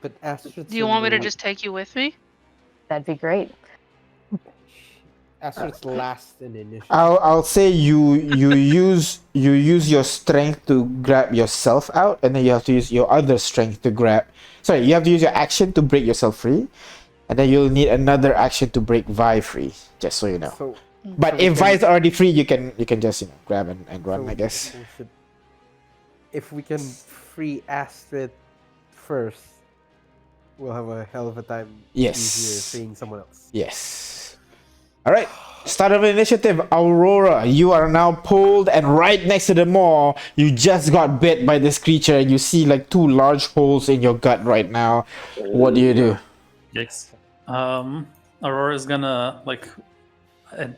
But Astrid's Do you want me to just take you with me? That'd be great. Astrid's last in initiative. I'll say you use your strength to grab yourself out, and then you have to use your other strength to grab. Sorry, you have to use your action to break yourself free, and then you'll need another action to break Vi free. Just so you know. So, But so if we Vi can- is already free, you can just grab and run. so I guess. we should- if we can free Astrid first, we'll have a hell of a time Yes. easier freeing someone else. Yes. All right. Start of initiative. Aurora, you are now pulled and right next to the mall. You just got bit by this creature, and you see like 2 large holes in your gut right now. What do you do? Yikes. Aurora's gonna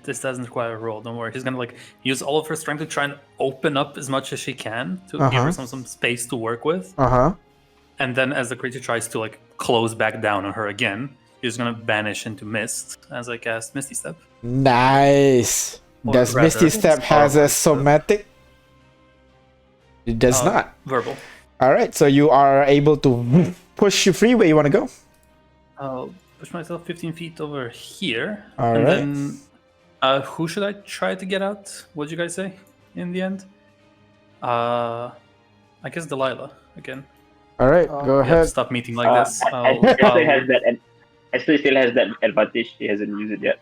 this doesn't require a roll, don't worry. She's gonna use all of her strength to try and open up as much as she can to give her some space to work with. And then as the creature tries to close back down on her again, she's gonna vanish into mist as I cast Misty Step. Nice. Or Does rather, Misty Step has a somatic? It does not. Verbal. All right. So you are able to push you free. Where you want to go? I'll push myself 15 feet over here. All and right. then who should I try to get out? What'd you guys say in the end? I guess Delilah again. All right. Oh, Go We have to ahead. stop meeting like this. Esther still has that advantage. She hasn't used it yet.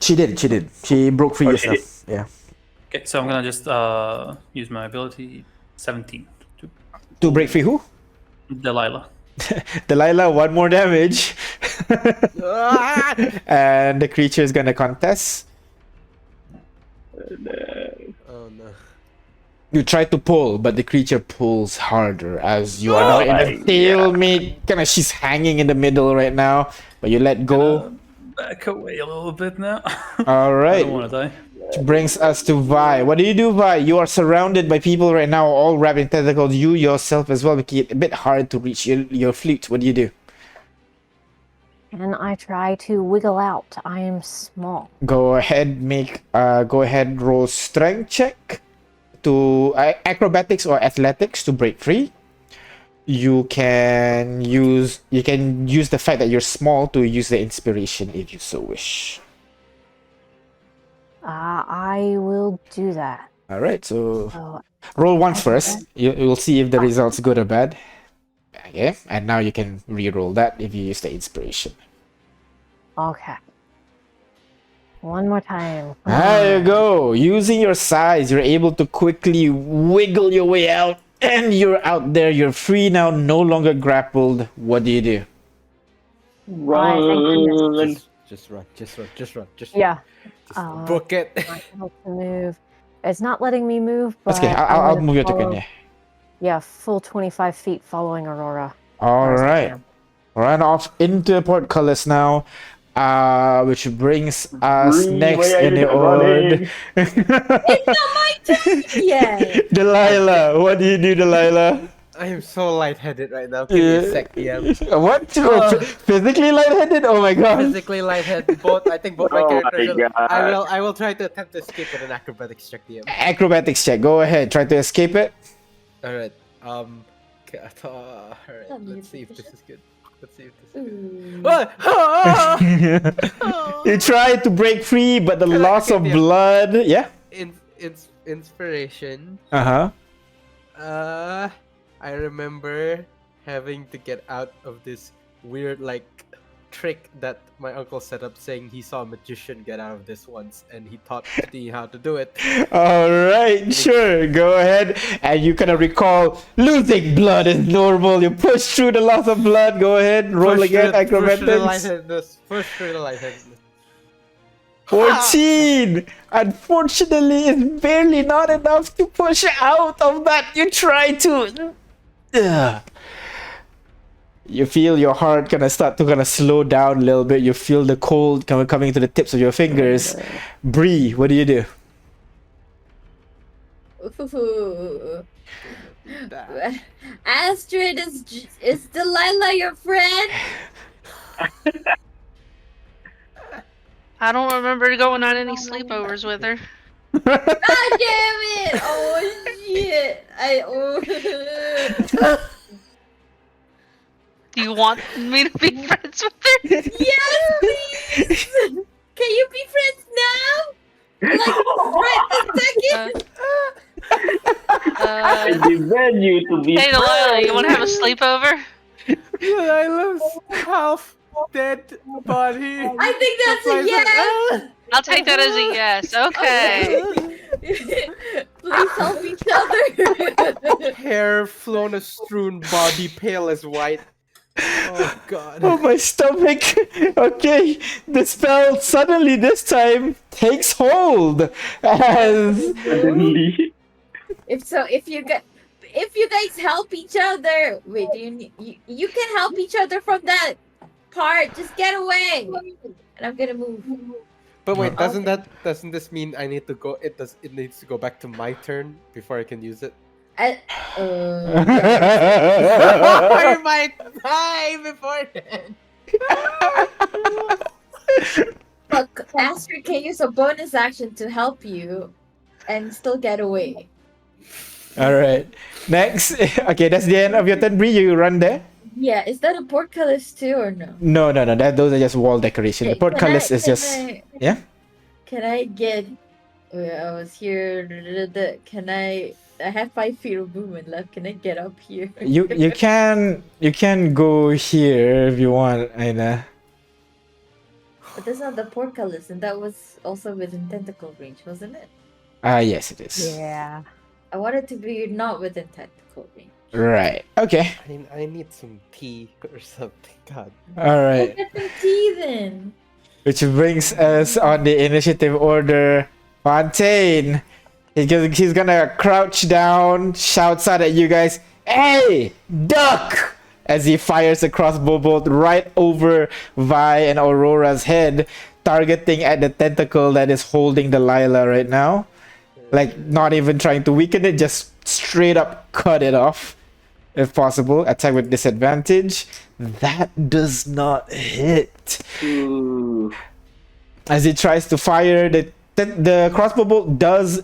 She did. She broke free Oh, she yourself. Yeah. Okay, so I'm gonna just use my ability 17 to To break free who? Delilah. Delilah, 1 more damage. Ah! And the creature is gonna contest. Oh no. You try to pull, but the creature pulls harder as you are now in a my stalemate. Kinda, she's hanging in the middle right now, but you let go. Back away a little bit now. All I right. don't want to die. Which brings us to Vi. What do you do, Vi? You are surrounded by people right now, all wrapped in tentacles. You yourself as well, making it a bit hard to reach your flute. What do you do? And I try to wiggle out. I am small. Go ahead, roll strength check to acrobatics or athletics to break free. You can use the fact that you're small to use the inspiration if you so wish. I will do that. All right, so Oh, roll once I first. You'll see if the result's good or bad. Okay, and now you can re-roll that if you use the inspiration. okay. One more time. Come There you on. go. Using your size, you're able to quickly wiggle your way out, and you're out there. You're free now, no longer grappled. What do you do? I think Just run. Yeah. Just book it. Not able to move. It's not letting me move, but That's okay. I'm I'll gonna move your follow- token. Yeah. Yeah, full 25 feet following Aurora. All As I right. can. Run off into the portcullis now. Which brings us Bree, next why are in you the not order. It's not my turn yet. Delilah, what do you do, Delilah? I am so lightheaded right now. Give me a sec, DM. What? Oh, physically lightheaded? Oh my god. Physically lightheaded. Both. I think both my Oh my characters. I God. will try to attempt to escape with an acrobatics check, DM. Acrobatics check. Go ahead. Try to escape it. All right. All right. Let's see if this is good. Let's see if this is good. Ooh. You try to break free, but the Can I- loss okay, of yeah. blood. Yeah. Inspiration. Uh I remember having to get out of this weird trick that my uncle set up, saying he saw a magician get out of this once, and he taught me how to do it. huh. All right. Sure. Go ahead. And you kind of recall losing blood is normal. You push through the loss of blood. Go ahead. Roll again. Push through the Acrobatics. lightheadedness. Push through the lightheadedness. 14! Unfortunately, it's barely not enough to push out of that. You try to. Ugh. You feel your heart gonna start to slow down a little bit. You feel the cold coming to the tips of your fingers. Bree, what do you do? Ooh. Astrid, is Delilah your friend? I don't remember going on any sleepovers with her. God damn it! Oh shit! Do you want me to be friends with her? Yes, please. Can you be friends now? Like right this second? I demand you to be Hey, Delilah, friends. you want to have a sleepover? Lilah's half dead body. I think that's a yes. I'll take that as a yes. Okay. Please help each other. Hair flown a strewn body, pale as white. Oh god. Oh, my stomach. Okay, the spell suddenly this time takes hold as Suddenly. If you guys help each other, wait, you can help each other from that part. Just get away, and I'm gonna move. But wait, Okay. doesn't this mean I need to go? It needs to go back to my turn before I can use it. I, I might die before then. look, Astrid can use a bonus action to help you, and still get away. Alright. Next. Okay, that's the end of your turn, Bree. You run there. Yeah, is that a portcullis too or no? No. Those are just wall decoration. The Okay, portcullis is just. Yeah? Can I get? I was here. Can I? I have 5 feet of movement left. Can I get up here? You can go here if you want, Aina. But that's not the portcullis, and that was also within tentacle range, wasn't it? Yes it is. Yeah. I want it to be not within tentacle range. Right. Okay. I need some tea or something. God. Alright. Get some tea then. Which brings us on the initiative order. Fontaine. He's gonna crouch down, shouts out at you guys, "Hey! Duck!" As he fires a crossbow bolt right over Vi and Aurora's head, targeting at the tentacle that is holding Delilah right now. Like, not even trying to weaken it, just straight up cut it off. If possible, attack with disadvantage. That does not hit. Ooh. As he tries to fire, the crossbow bolt does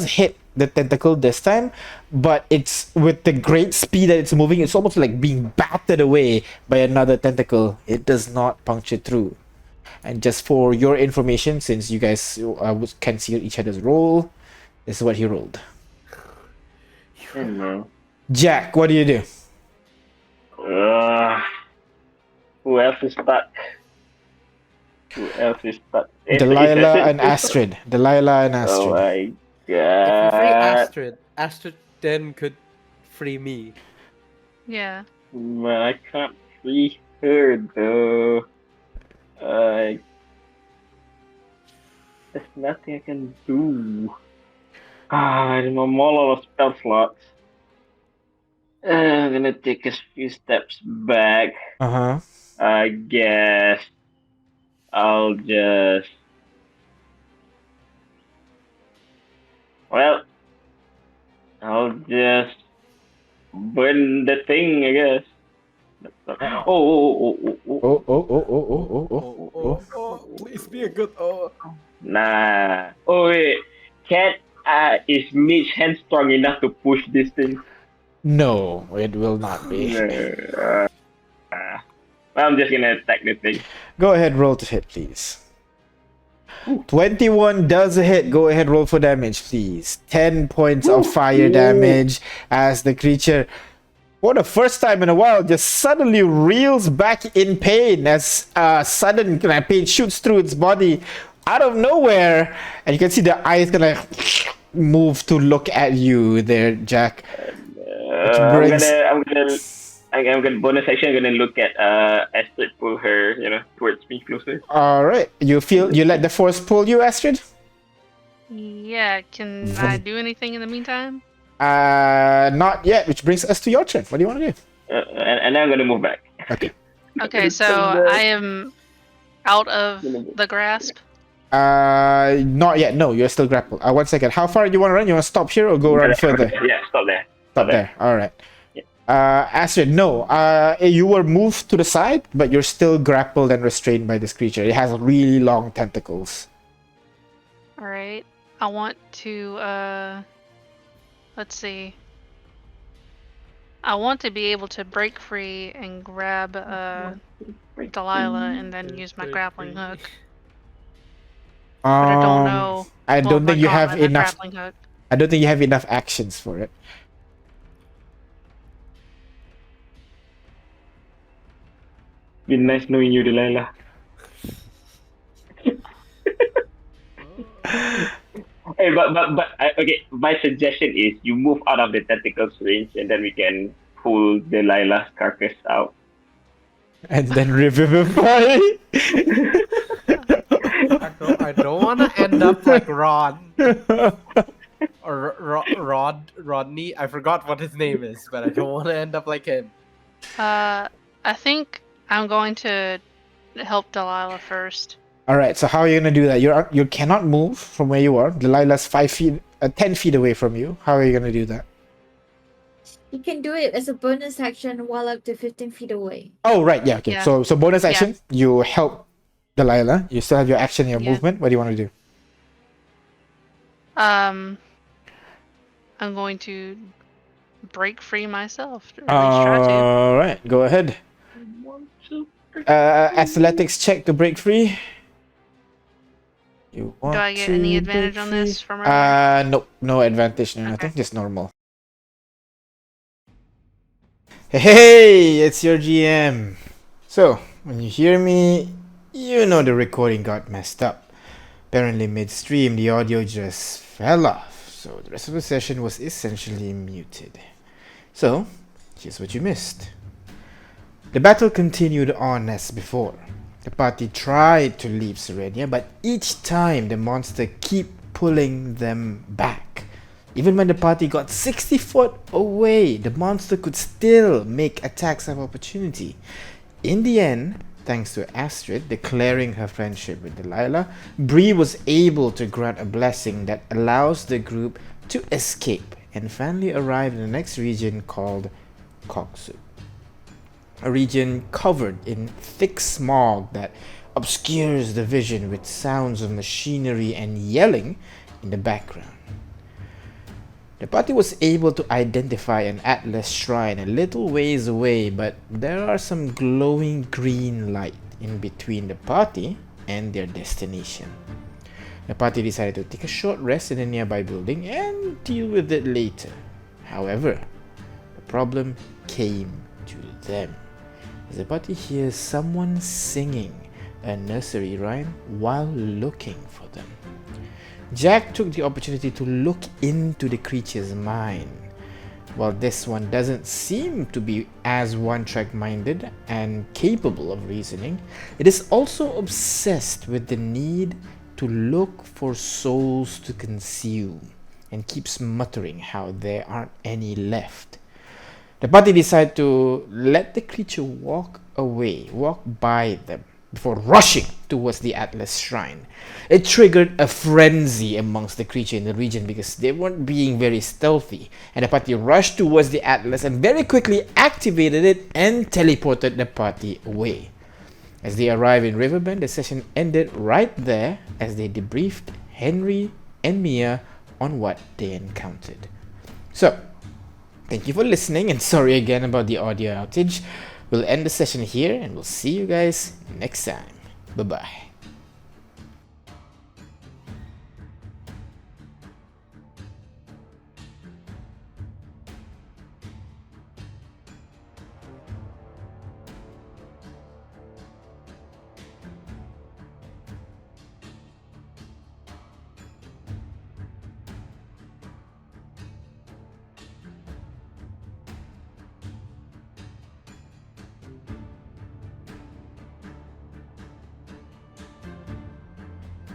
hit the tentacle this time, but it's with the great speed that it's moving, it's almost like being battered away by another tentacle. It does not puncture through. And just for your information, since you guys can see each other's roll, this is what he rolled. No. Jack, what do you do? Who else is stuck? Who else is stuck? Delilah and Astrid. Delilah and Astrid. Oh my If you free god. Astrid, Astrid then could free me. Yeah. Man, I can't free her though. There's nothing I can do. I'm all out of spell slots. I'm gonna take a few steps back. Uh-huh. I guess I'll just. Well, I'll just burn the thing, I guess. Oh. Please be a good. Nah. Oh, wait. Is Mitch hand strong enough to push this thing? No, it will not be. I'm just gonna attack the thing. Go ahead, roll to hit, please. 21 does a hit. Go ahead, roll for damage, please. 10 points of fire damage as the creature, for the first time in a while, just suddenly reels back in pain as sudden pain shoots through its body out of nowhere, and you can see the eyes gonna move to look at you there, Jack. I'm gonna bonus action. I'm gonna look at Astrid, pull her, towards me closer. All right, you let the force pull you, Astrid? Yeah, can I do anything in the meantime? Not yet, which brings us to your turn. What do you want to do? And I'm gonna move back. Okay. Okay, so I am out of the grasp. Not yet. No, you're still grappled. 1 second. How far do you want to run? You want to stop here or go run further? Yeah, stop there. Stop there. All right. Yeah. Astrid, no. You were moved to the side, but you're still grappled and restrained by this creature. It has really long tentacles. All right. I want to. Let's see. I want to be able to break free and grab Delilah and then use my grappling hook. But I don't know. I don't think you have enough. Grappling hook. I don't think you have enough actions for it. Been nice knowing you, Delilah. Hey, okay. My suggestion is you move out of the tentacles range, and then we can pull Delilah's carcass out. And then revivify. I don't want to end up like Ron or Rodney. I forgot what his name is, but I don't want to end up like him. I think I'm going to help Delilah first. All right. So how are you gonna do that? You cannot move from where you are. Delilah's 5 feet, 10 feet away from you. How are you gonna do that? You can do it as a bonus action while up to 15 feet away. Oh, right. Yeah. Okay. Yeah. So bonus action. You help Delilah. You still have your action, your movement. What do you want to do? I'm going to break free myself. Or at least try to. All right. Go ahead. Athletics check to break free. You want Do I get to any break advantage on free? this from earlier? Nope. No advantage. No nothing. Okay. Just normal. Hey, it's your GM. So, when you hear me, you know the recording got messed up. Apparently midstream, the audio just fell off. So the rest of the session was essentially muted. So, here's what you missed. The battle continued on as before. The party tried to leave Serenia, but each time the monster kept pulling them back. Even when the party got 60 foot away, the monster could still make attacks of opportunity. In the end, thanks to Astrid declaring her friendship with Delilah, Bree was able to grant a blessing that allows the group to escape and finally arrive in the next region called Koksu. A region covered in thick smog that obscures the vision with sounds of machinery and yelling in the background. The party was able to identify an Atlas shrine a little ways away, but there are some glowing green light in between the party and their destination. The party decided to take a short rest in a nearby building and deal with it later. However, the problem came to them as the party hears someone singing a nursery rhyme while looking for them. Jack took the opportunity to look into the creature's mind. While this one doesn't seem to be as one-track minded and capable of reasoning, it is also obsessed with the need to look for souls to consume and keeps muttering how there aren't any left. The party decide to let the creature walk by them before rushing towards the Atlas shrine. It triggered a frenzy amongst the creature in the region because they weren't being very stealthy, and the party rushed towards the Atlas and very quickly activated it and teleported the party away. As they arrived in Riverbend, the session ended right there as they debriefed Henry and Mia on what they encountered. So, thank you for listening, and sorry again about the audio outage. We'll end the session here and we'll see you guys next time. Bye bye.